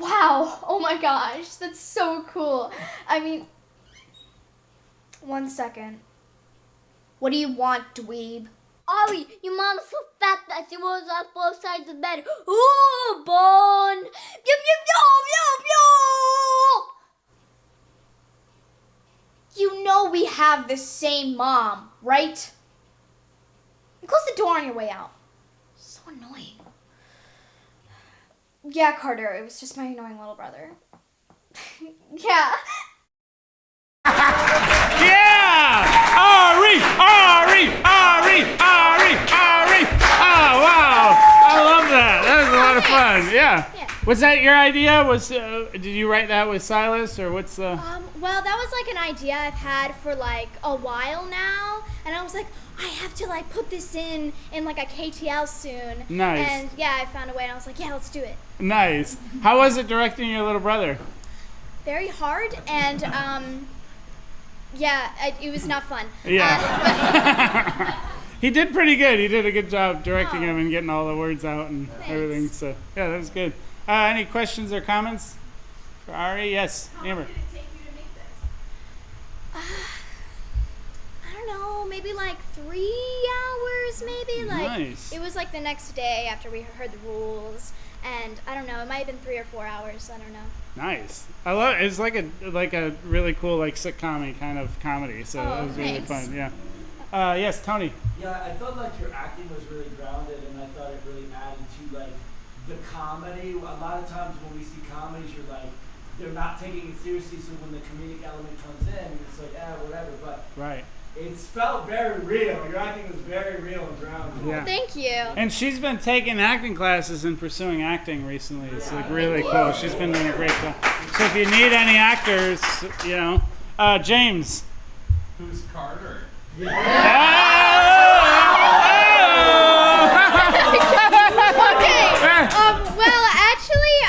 Wow, oh my gosh, that's so cool. I mean, 1 second. What do you want, dweeb? Ari, your mom's so fat that she rolls on both sides of the bed. Ooh, bone! Pew, pew, pew, pew, pew! You know we have the same mom, right? Close the door on your way out. So annoying. Yeah, Carter, it was just my annoying little brother. Yeah. Yeah! Ari! Oh, wow. I love that. That was a lot of fun. Yeah. Was that your idea? Did you write that with Silas, or what's the... Well, that was an idea I've had for a while now, and I was like, I have to put this in a KTL soon. Nice. And yeah, I found a way, and I was like, yeah, let's do it. Nice. How was it directing your little brother? Very hard, and yeah, it was not fun. Yeah. He did pretty good. He did a good job directing him and getting all the words out and everything. So yeah, that was good. Any questions or comments for Ari? Yes, Amber. How long did it take you to make this? I don't know, maybe 3 hours, maybe. Nice. It was the next day after we heard the rules, and I don't know, it might have been 3 or 4 hours. I don't know. Nice. I love it. It's like a really cool sitcom kind of comedy. So it was really thanks. fun. Yeah. Yes, Tony. Yeah, I felt like your acting was really grounded, and I thought it really added to the comedy. A lot of times when we see comedies, you're they're not taking it seriously. So when the comedic element comes in, it's whatever. But right. It felt very real. Your acting was very real and grounded. Yeah. Thank you. And she's been taking acting classes and pursuing acting recently. It's really cool. She's been doing a great job. So if you need any actors, James. Who's Carter? Okay. Well, actually,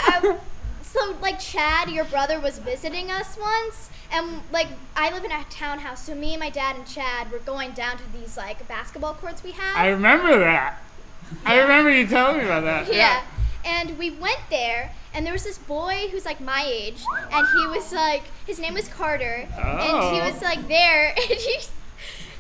so So, like, Chad, your brother, was visiting us once, and, like, I live in a townhouse, so me and my dad and Chad were going down to these, like, basketball courts we have. I remember that. I remember you telling me about that. Yeah. And we went there, and there was this boy who's, like, my age, and he was, like, his name was Carter, and he was, like, there, and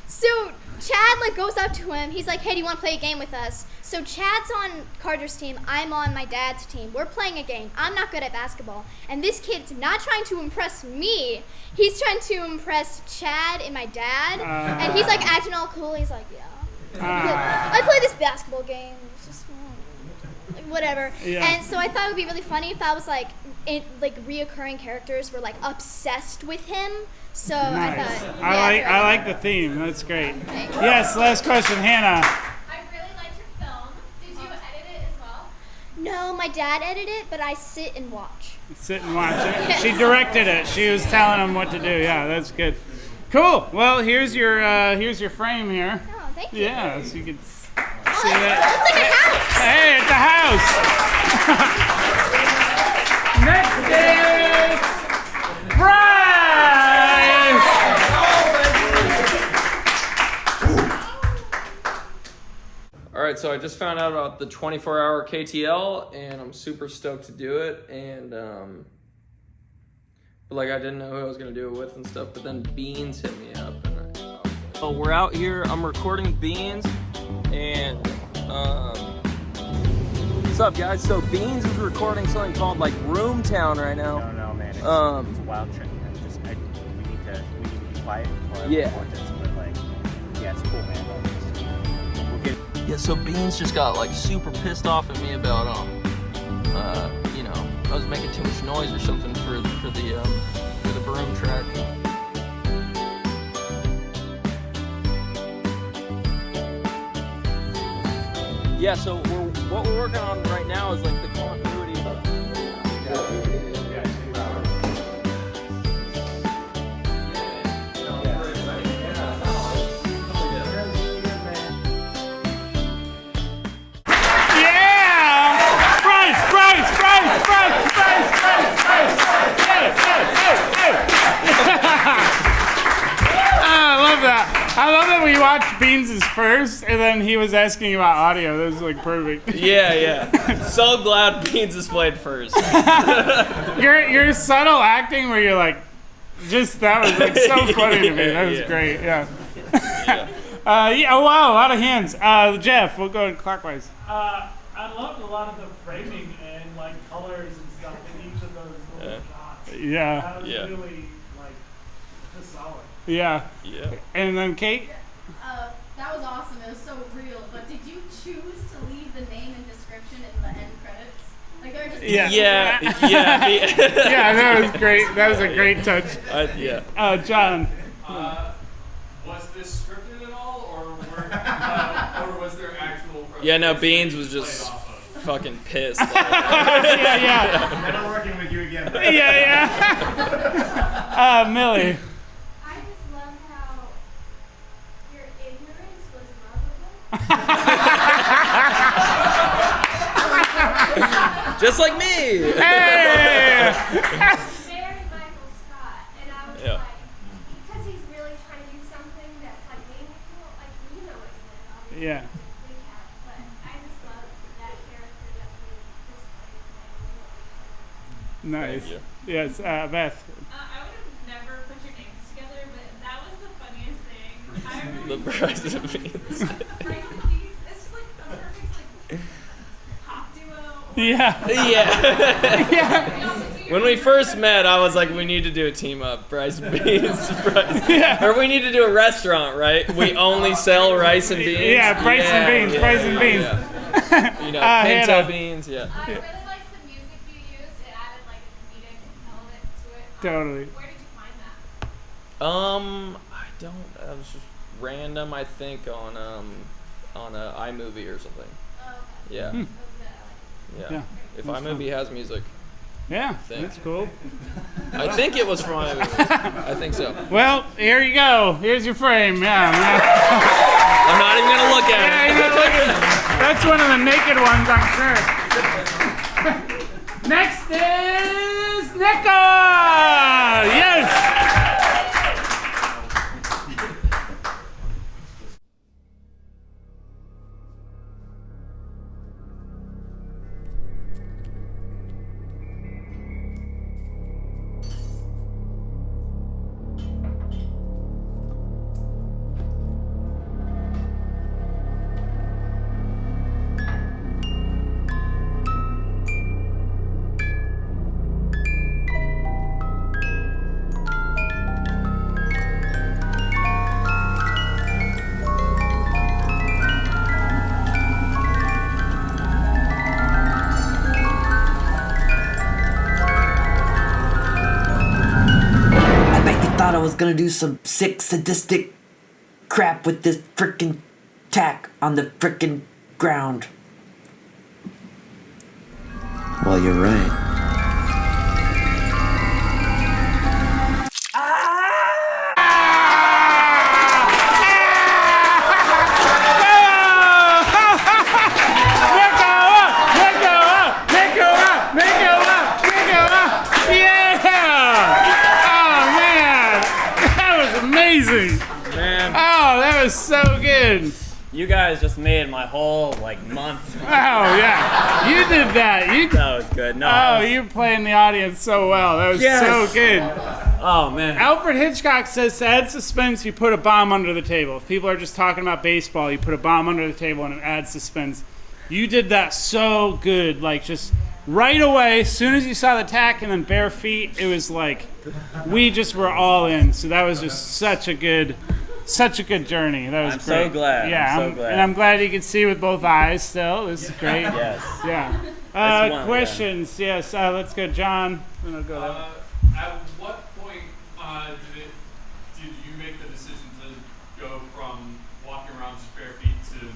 so Chad, like, goes up to him, he's like, hey, do you want to play a game with us? So Chad's on Carter's team, I'm on my dad's team. We're playing a game. I'm not good at basketball. And this kid's not trying to impress me. He's trying to impress Chad and my dad. And he's like acting all cool. He's like, yeah. I play this basketball game. It's just like whatever. Yeah. And so I thought it would be really funny if I was like, reoccurring characters were like obsessed with him. So Nice. I thought. I like the theme. That's great. Yes, last question, Hannah. No, my dad edited it, but I sit and watch. Sit and watch it. She directed it. She was telling him what to do. Yeah, that's good. Cool. Well, here's your frame here. Oh, thank you. Yeah, so you can see that. It's like a house. Hey, it's a house. Next is Bryce. Alright, so I just found out about the 24-hour KTL, and I'm super stoked to do it, and, but, like, I didn't know who I was going to do it with and stuff, but then Beanz hit me up, and so we're out here, I'm recording Beanz, and, what's up, guys? So Beanz is recording something called, like, Roomtown right now. No, man, it's a wild trick, man. We need to be quiet before I record this, but, like, yeah, it's cool, man. Yeah, so Beanz just got like super pissed off at me about you know, I was making too much noise or something for the broom track. Yeah, so what we're working on right now is like the continuity. I love that we watched Beanz' first, and then he was asking about audio. That was like perfect. Yeah. So glad Beanz is played first. your subtle acting where you're like, just that was like so funny to me. That was great. Yeah. Oh wow, a lot of hands. Jeff, we'll go clockwise. I loved a lot of the framing and like colors and stuff in each of those little shots. Yeah. That was really like just solid. Yeah. And then Kate? That was awesome. It was so real. But did you choose to leave the name and description in the end credits? Like they're just Yeah, that was great. That was a great touch. John. Was this scripted at all, or was there actual? Yeah, no, Beanz was just fucking pissed. Like, Never working with you again. Millie. I just love how your ignorance was lovable. just like me. Hey! Very Michael Scott, and I was like, because he's really trying to do something that's like meaningful, like you know what's in it, obviously. Yeah. But I just love that character that we Nice. Yes, Beth. I would have never put your names together, but that was the funniest thing. I remember The Bryce and Beanz. Bryce and Beanz. It's like a perfect like pop duo. When we first met, I was like, we need to do a team up, Bryce and Beanz. Or we need to do a restaurant, right? We only sell rice and beans. Yeah, Bryce and Beanz. Bryce and Beanz. Yeah. You know, pinto Hannah. beans. Yeah. I really liked the music you used. It added like a comedic element to it. Totally. Where did you find that? I don't. It was just random. I think on a iMovie or something. Oh, okay. Yeah. Hmm. Yeah. If iMovie has music. Yeah, think. that's cool. I think it was from iMovie. I think so. Well, here you go. Here's your frame. Yeah. I'm not even gonna look at it. You're not looking at it. That's one of the naked ones, I'm sure. Next is Niko'a! Yes! Thought I was gonna do some sick sadistic crap with this frickin' tack on the frickin' ground. Well, you're right. So good. You guys just made my whole month. Oh yeah, you did that. That was good. No. Oh, you're playing the audience so well. That was so good. Oh man. Alfred Hitchcock says to add suspense, you put a bomb under the table. If people are just talking about baseball, you put a bomb under the table and it adds suspense. You did that so good. Just right away, as soon as you saw the tack and then bare feet, it was like we just were all in. So that was just such a good journey. That was great. I'm so glad. Yeah, I'm so glad. And I'm glad you could see with both eyes still. This is great. Yes. Yeah. Questions? Yeah. Yes. Let's go, John. Then I'll go there. At what point did you make the decision to go from walking around just bare feet to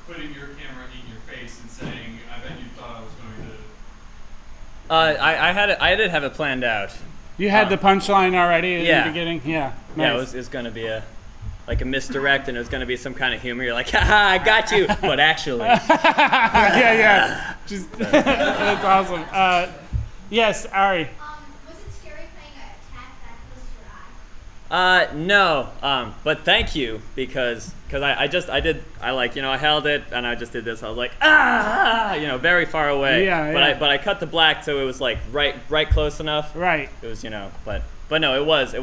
putting your camera in your face and saying, "I bet you thought I was going to"? I did have it planned out. You had the punchline already in yeah. the beginning? Yeah. Yeah, Nice. it was going to be a misdirect, and it was going to be some kind of humor. You're like, haha, I got you. But actually. yeah. That's awesome. Yes, Ari. Was it scary playing a tack that close to your eye? No. But thank you because I held it and I just did this. I was like, very far away. Yeah. But I cut the black so it was right close enough. Right. It was but no, it was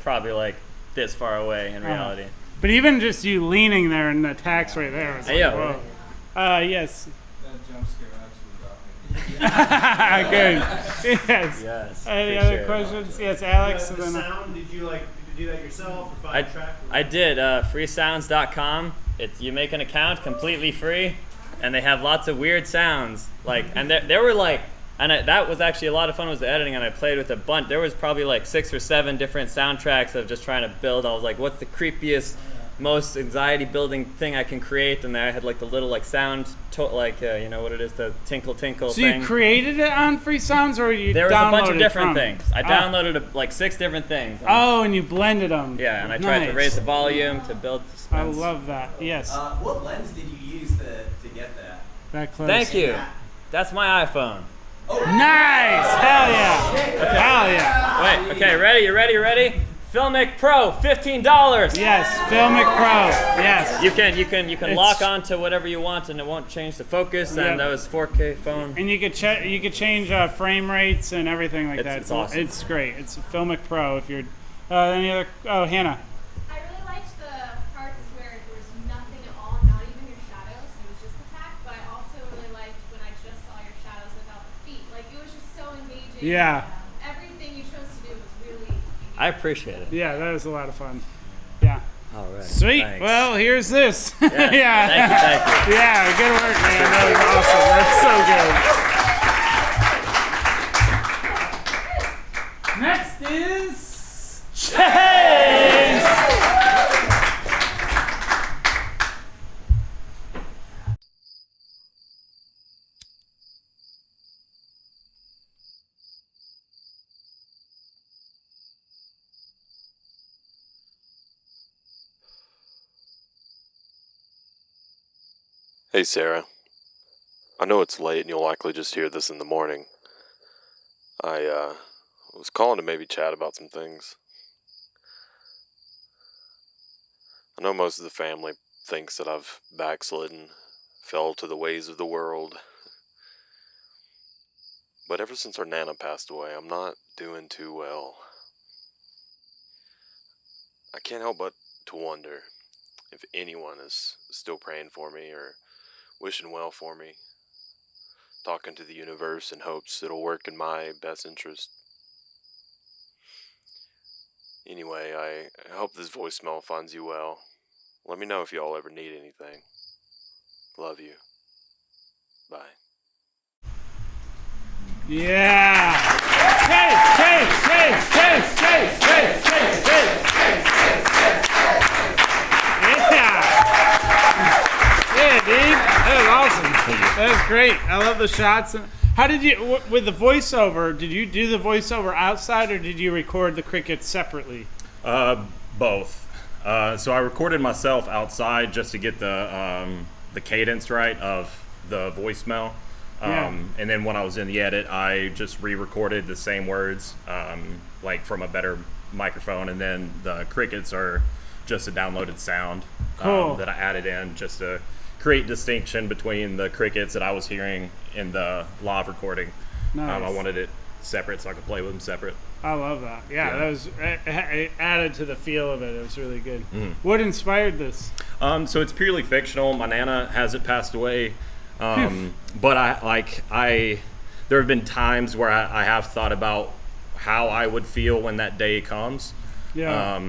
probably this far away in reality. But even just you leaning there and the tack's right there was whoa. Yes. That jump scare actually got Good. Yes. Yes. Any other questions? Yes, Alex. The sound, did you do that yourself or find a track? I did. Freesounds.com. You make an account completely free, and they have lots of weird sounds. And there were that was actually a lot of fun was the editing, and I played with a bunch. There was probably 6 or 7 different soundtracks of just trying to build. I was like, what's the creepiest, most anxiety-building thing I can create? And then I had the little sound, what it is, the tinkle tinkle so thing. You created it on Free Sounds, or you There was a bunch of different from? things. I downloaded 6 different things. And you blended them. Yeah, and I tried to raise the volume to build suspense. I love that. Yes. What lens did you use to get that? That close. Thank you. That's my iPhone. Oh. Nice! Hell yeah! Hell yeah! Wait, okay, ready? You ready? Filmic Pro, $15. Yes, Filmic Pro. Yes. You can lock on to whatever you want, and it won't change the focus. Yep. And that was 4K phone. And you could change frame rates and everything like that. It's awesome. It's great. It's Filmic Pro. If you're any other, Hannah. I really liked the parts where there was nothing at all, not even your shadows. It was just the tack. But I also really liked when I just saw your shadows without the feet. It was just so engaging. Yeah. Everything you chose to do was really. I appreciate it. Yeah, that was a lot of fun. Yeah. All right. Sweet. Thanks. Well, here's this. Yeah. Thank you. Yeah, good work, man. That was awesome. That's so good. Next is Chase. Hey Sarah, I know it's late and you'll likely just hear this in the morning, I was calling to maybe chat about some things. I know most of the family thinks that I've backslidden, fell to the ways of the world. But ever since our Nana passed away, I'm not doing too well. I can't help but to wonder if anyone is still praying for me or wishing well for me, talking to the universe in hopes it'll work in my best interest. Anyway, I hope this voicemail finds you well. Let me know if y'all ever need anything. Love you. Bye. Yeah. Yeah, dude. That was awesome. That was great. I love the shots. How did you, with the voiceover, did you do the voiceover outside or did you record the crickets separately? Both. So I recorded myself outside just to get the cadence right of the voicemail. And then when I was in the edit, I just re-recorded the same words, like from a better microphone. And then the crickets are just a downloaded sound that I added in just to create distinction between the crickets that I was hearing in the live recording. Nice. I wanted it separate so I could play with them separate. I love that. Yeah, that was it added to the feel of it. It was really good. Mm. What inspired this? So it's purely fictional. My Nana hasn't passed away. But there have been times where I have thought about how I would feel when that day comes. Yeah.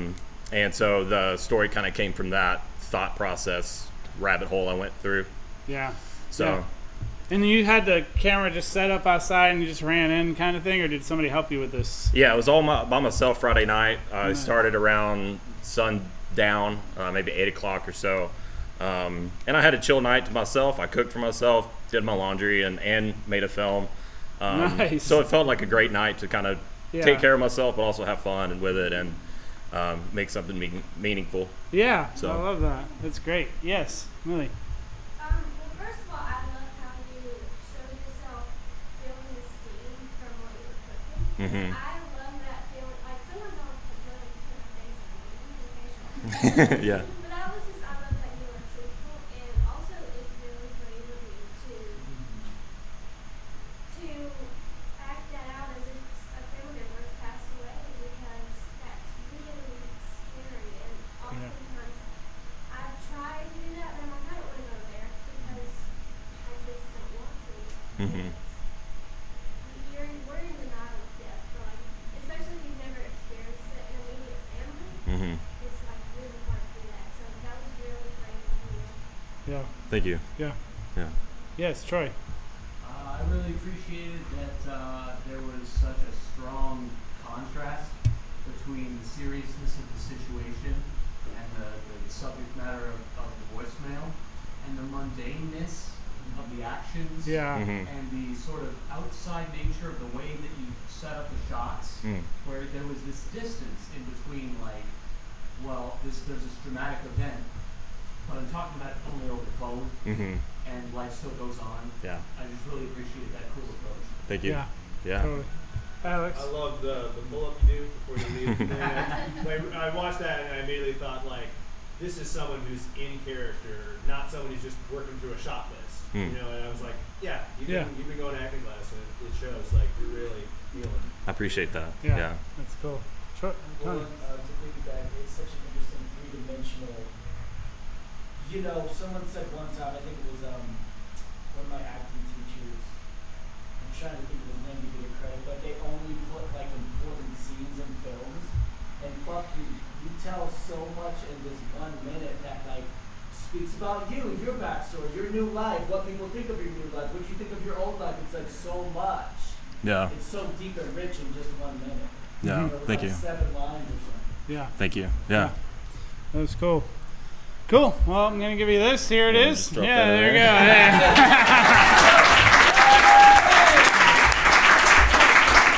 And so the story kind of came from that thought process rabbit hole I went through. Yeah. So. Yeah. And you had the camera just set up outside and you just ran in kind of thing, or did somebody help you with this? Yeah, it was all by myself Friday night. I started around sundown, maybe 8 o'clock or so. And I had a chill night to myself. I cooked for myself, did my laundry, and made a film. Nice. So it felt like a great night to kind of take care of myself, but also have fun with it and make something meaningful. Yeah, so. I love that. That's great. Yes, Millie. Well, first of all, I love how you showed yourself feeling the steam from what you were cooking. Mhm. I love that feeling. Like, sometimes I'll put really put my face on it. Yeah. But I love that you were truthful, and also it's really brave of you to act that out as if a family member has passed away, because that's really scary. And oftentimes I've tried to do that, but I'm like, I don't want to go there because I just don't want to. Mm-hmm. We're in denial of death, but like, especially if you've never experienced it in an immediate family. Mm-hmm. It's like really hard to do that. So that was really brave of you. Yeah. Thank you. Yeah. Yeah. Yes, Troy. I really appreciated that there was such a strong contrast between the seriousness of the situation and the subject matter of the voicemail and the mundaneness of the actions and the sort of outside nature of the way that you set up the shots, where there was this distance in between, like, well, there's this dramatic event, but I'm talking about it only over the phone, and life still goes on. Yeah. I just really appreciated that cool approach. Thank you. Yeah. Totally. Alex? I love the pull-up you do before you leave. I watched that and I immediately thought, like, this is someone who's in character, not someone who's just working through a shot list. You know, and I was like, yeah, you've been going to acting class, and it shows. Like, you're really feeling it. I appreciate that. Yeah. That's cool. Well, to piggyback, it's such an interesting three-dimensional. You know, someone said one time, I think it was one of my acting teachers. I'm trying to think of his name to give it credit, but they only put like important scenes in films, and fuck you tell so much in this 1 minute that like speaks about you, your backstory, your new life, what people think of your new life, what you think of your old life. It's like so much. Yeah. It's so deep and rich in just 1 minute. Yeah. Or Thank like you. 7 lines or something. Yeah. Thank you. Yeah. That was cool. Cool. Well, I'm going to give you this. Here it is. just drop Yeah, that in there you there. go.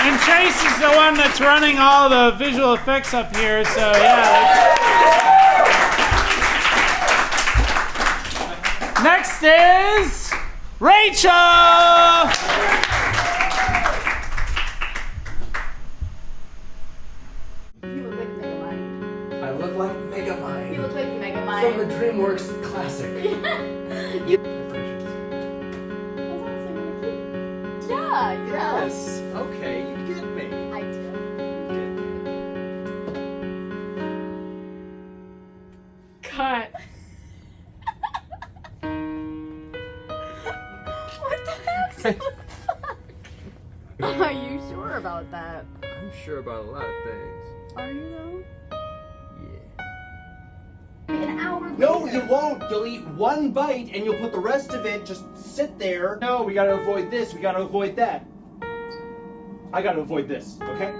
And Chase is the one that's running all the visual effects up here, so yeah. Next is Rachel! look like Megamind. You look like Megamind. From the DreamWorks classic. Yeah, Yes. Okay, you get me. I do. Cut. What the heck? Are you sure about that? I'm sure about a lot of things. Are you though? Yeah. An hour No, later. you won't. You'll eat one bite and you'll put the rest of it just sit there. No, we gotta avoid this, we gotta avoid that. I gotta avoid this, okay?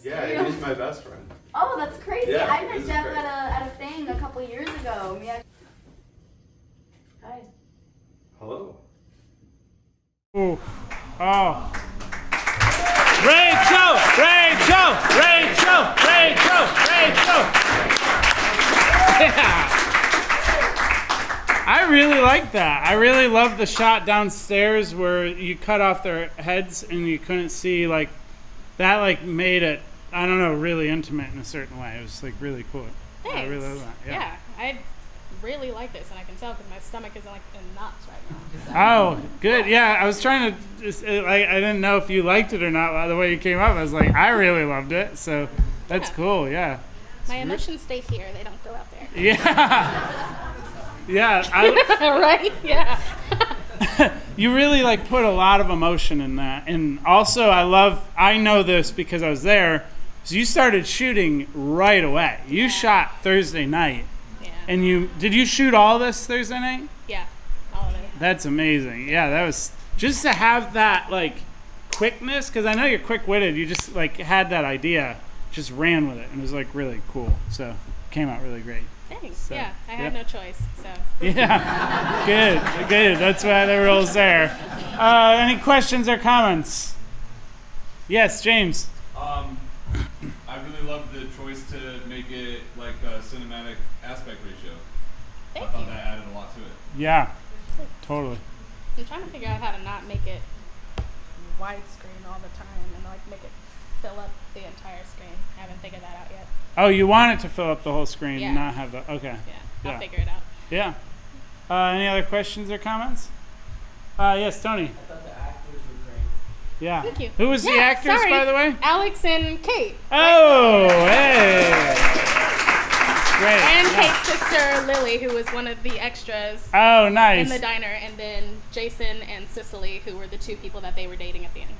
Yeah, he's my best friend. Oh, that's crazy. Yeah, I this met is Jeff great. at a thing a couple years ago. Hi. Hello. Ooh. Oh. Rachel! Rachel! Rachel! Rachel! Rachel! Yeah. I really like that. I really love the shot downstairs where you cut off their heads and you couldn't see, like, that, like, made it, I don't know, really intimate in a certain way. It was, like, really cool. Thanks. I really love that. Yeah, I really like this, and I can tell because my stomach is like in knots right now. Oh, good. Yeah, I was trying to just, I didn't know if you liked it or not by the way you came up. I was like, I really loved it. So that's cool. Yeah. My emotions stay here; they don't go out there. Yeah. Yeah. Right? Yeah. You really like put a lot of emotion in that. And also I know this because I was there. So you started shooting right away. You shot Thursday night. Yeah. And did you shoot all this Thursday night? Yeah, all of it. That's amazing. Yeah, that was just to have that like quickness, because I know you're quick-witted. You just like had that idea, just ran with it, and it was like really cool. So came out really great. Thanks. So, yeah, I had yeah. no choice. So. Yeah, good. That's why the rule's there. Any questions or comments? Yes, James. I really love the choice to make it like a cinematic aspect ratio. I thought that added a lot to it. Yeah, totally. I'm trying to figure out how to not make it widescreen all the time and like make it fill up the entire screen. I haven't figured that out yet. Oh, you want it to fill up the whole screen, Yeah. not have the. Okay. Yeah, I'll figure it out. Yeah. Any other questions or comments? Yes, Tony. I thought the actors were great. Yeah. Thank you. Who was the actors, sorry. by the way? Alex and Kate. Oh, hey. Great. And Yeah. Kate's sister Lily, who was one of the extras. Oh, nice. In the diner, and then Jason and Cicely, who were the two people that they were dating at the end.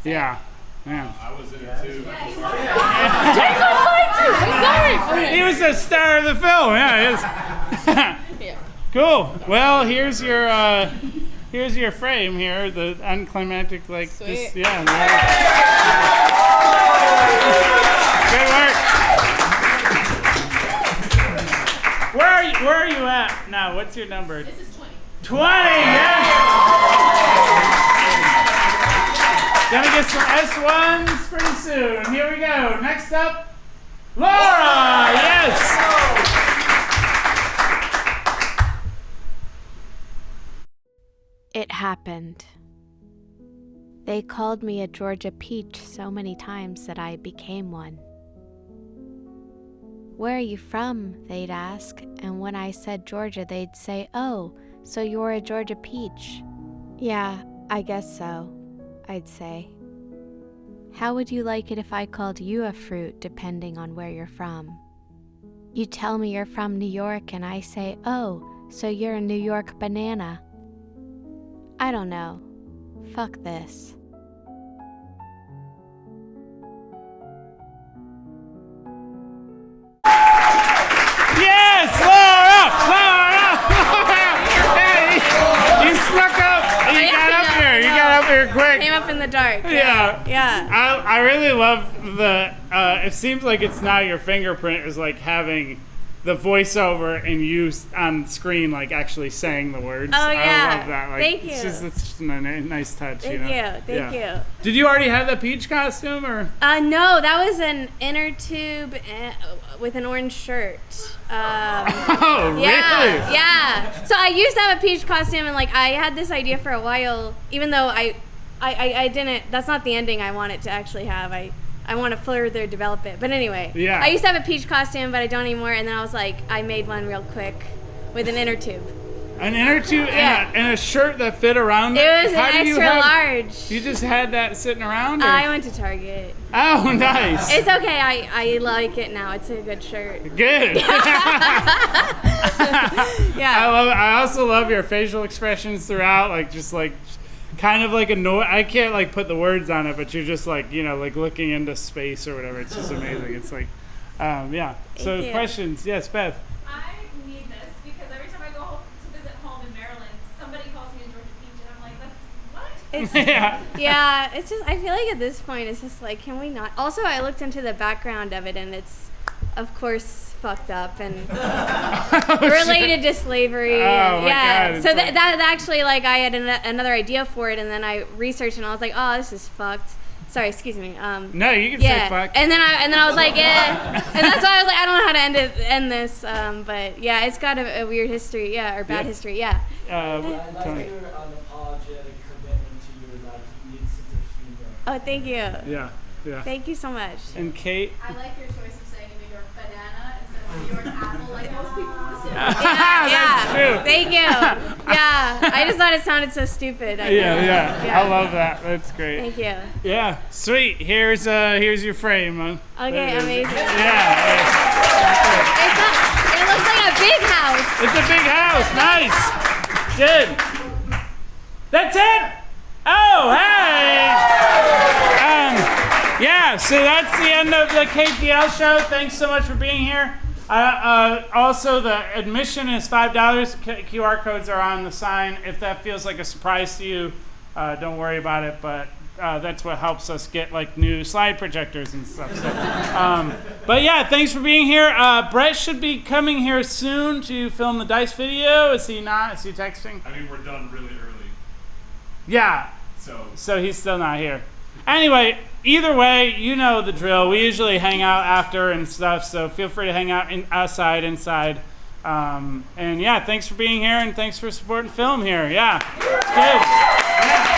Yeah. Yeah. I was in it too. Jason was like too. I'm sorry. Okay. He was the star of the film. Yeah, he is. Yeah. Cool. Well, here's your frame here. The unclimactic like Sweet. this. Yeah. Good work. Where are you at now? What's your number? This is 20. 20. Yes. Gonna get some S1s pretty soon. Here we go. Next up, Laura. Yes. It happened. They called me a Georgia peach so many times that I became one. Where are you from? They'd ask, and when I said Georgia, they'd say, oh, so you're a Georgia peach. Yeah, I guess so, I'd say. How would you like it if I called you a fruit depending on where you're from? You tell me you're from New York and I say, oh, so you're a New York banana. I don't know. Fuck this. Yes, Laura! Hey, you snuck up. You got up here. You got up here quick. Came up in the dark. Yeah. Yeah. I really love the. It seems like it's now your fingerprint is like having the voiceover and you on screen like actually saying the words. Oh, yeah. I love that. Like, Thank It's you. just a nice touch. Thank you know? you. Thank you. Did you already have the peach costume or? No, that was an inner tube with an orange shirt. Oh, really? Yeah. So I used to have a peach costume, and like I had this idea for a while, even though I I didn't. That's not the ending I want it to actually have. I want to further develop it. But anyway, Yeah. I used to have a peach costume, but I don't anymore. And then I was like, I made one real quick with an inner tube. An inner tube and a shirt that fit around it? It was How an do you extra have- large. You just had that sitting around? Or? I went to Target. Oh, nice. It's okay. I like it now. It's a good shirt. Good. Yeah. I also love your facial expressions throughout, like just like kind of like annoyed. I can't like put the words on it, but you're just like, you know, like looking into space or whatever. It's just amazing. It's like, yeah. So Thank you. questions? Yes, Beth. I need this because every time I go home to visit home in Maryland, somebody calls me a Georgia Peach, and I'm like, that's what? It's, Yeah. Yeah, it's just, I feel like at this point it's just like, can we not? Also, I looked into the background of it, and it's, of course, fucked up and related to slavery. Oh, and, my yeah. God, So it's like- that actually, like, I had another idea for it, and then I researched, and I was like, oh, this is fucked. Sorry, excuse me. No, you can yeah. say fuck. And then I was like, yeah. And that's why I was like, I don't know how to end this. But yeah, it's got a weird history. Yeah, or bad Yeah. history. Yeah. I like Tony. your unapologetic commitment to your like unique sense of humor. Oh, thank you. Yeah. Yeah. Thank you so much. And Kate? I like your choice of saying New York banana instead of New York apple, like most people would say. Yeah, true. Thank you. Yeah, I just thought it sounded so stupid. Yeah. I love that. That's great. Thank you. Yeah, sweet. Here's your frame. Huh? Okay, There it is. amazing. Yeah. It looks like a big house. It's a big house. Nice. Good. That's it. Oh, hey. Yeah, so that's the end of the KTL show. Thanks so much for being here. Also, the admission is $5. QR codes are on the sign. If that feels like a surprise to you, don't worry about it. But that's what helps us get like new slide projectors and stuff. So, but yeah, thanks for being here. Brett should be coming here soon to film the Dice video. Is he not? Is he texting? I mean, we're done really early. Yeah. So he's still not here. Anyway, either way, you know the drill. We usually hang out after and stuff, so feel free to hang out outside, inside. And yeah, thanks for being here and thanks for supporting film here. Yeah, it's good. Yeah.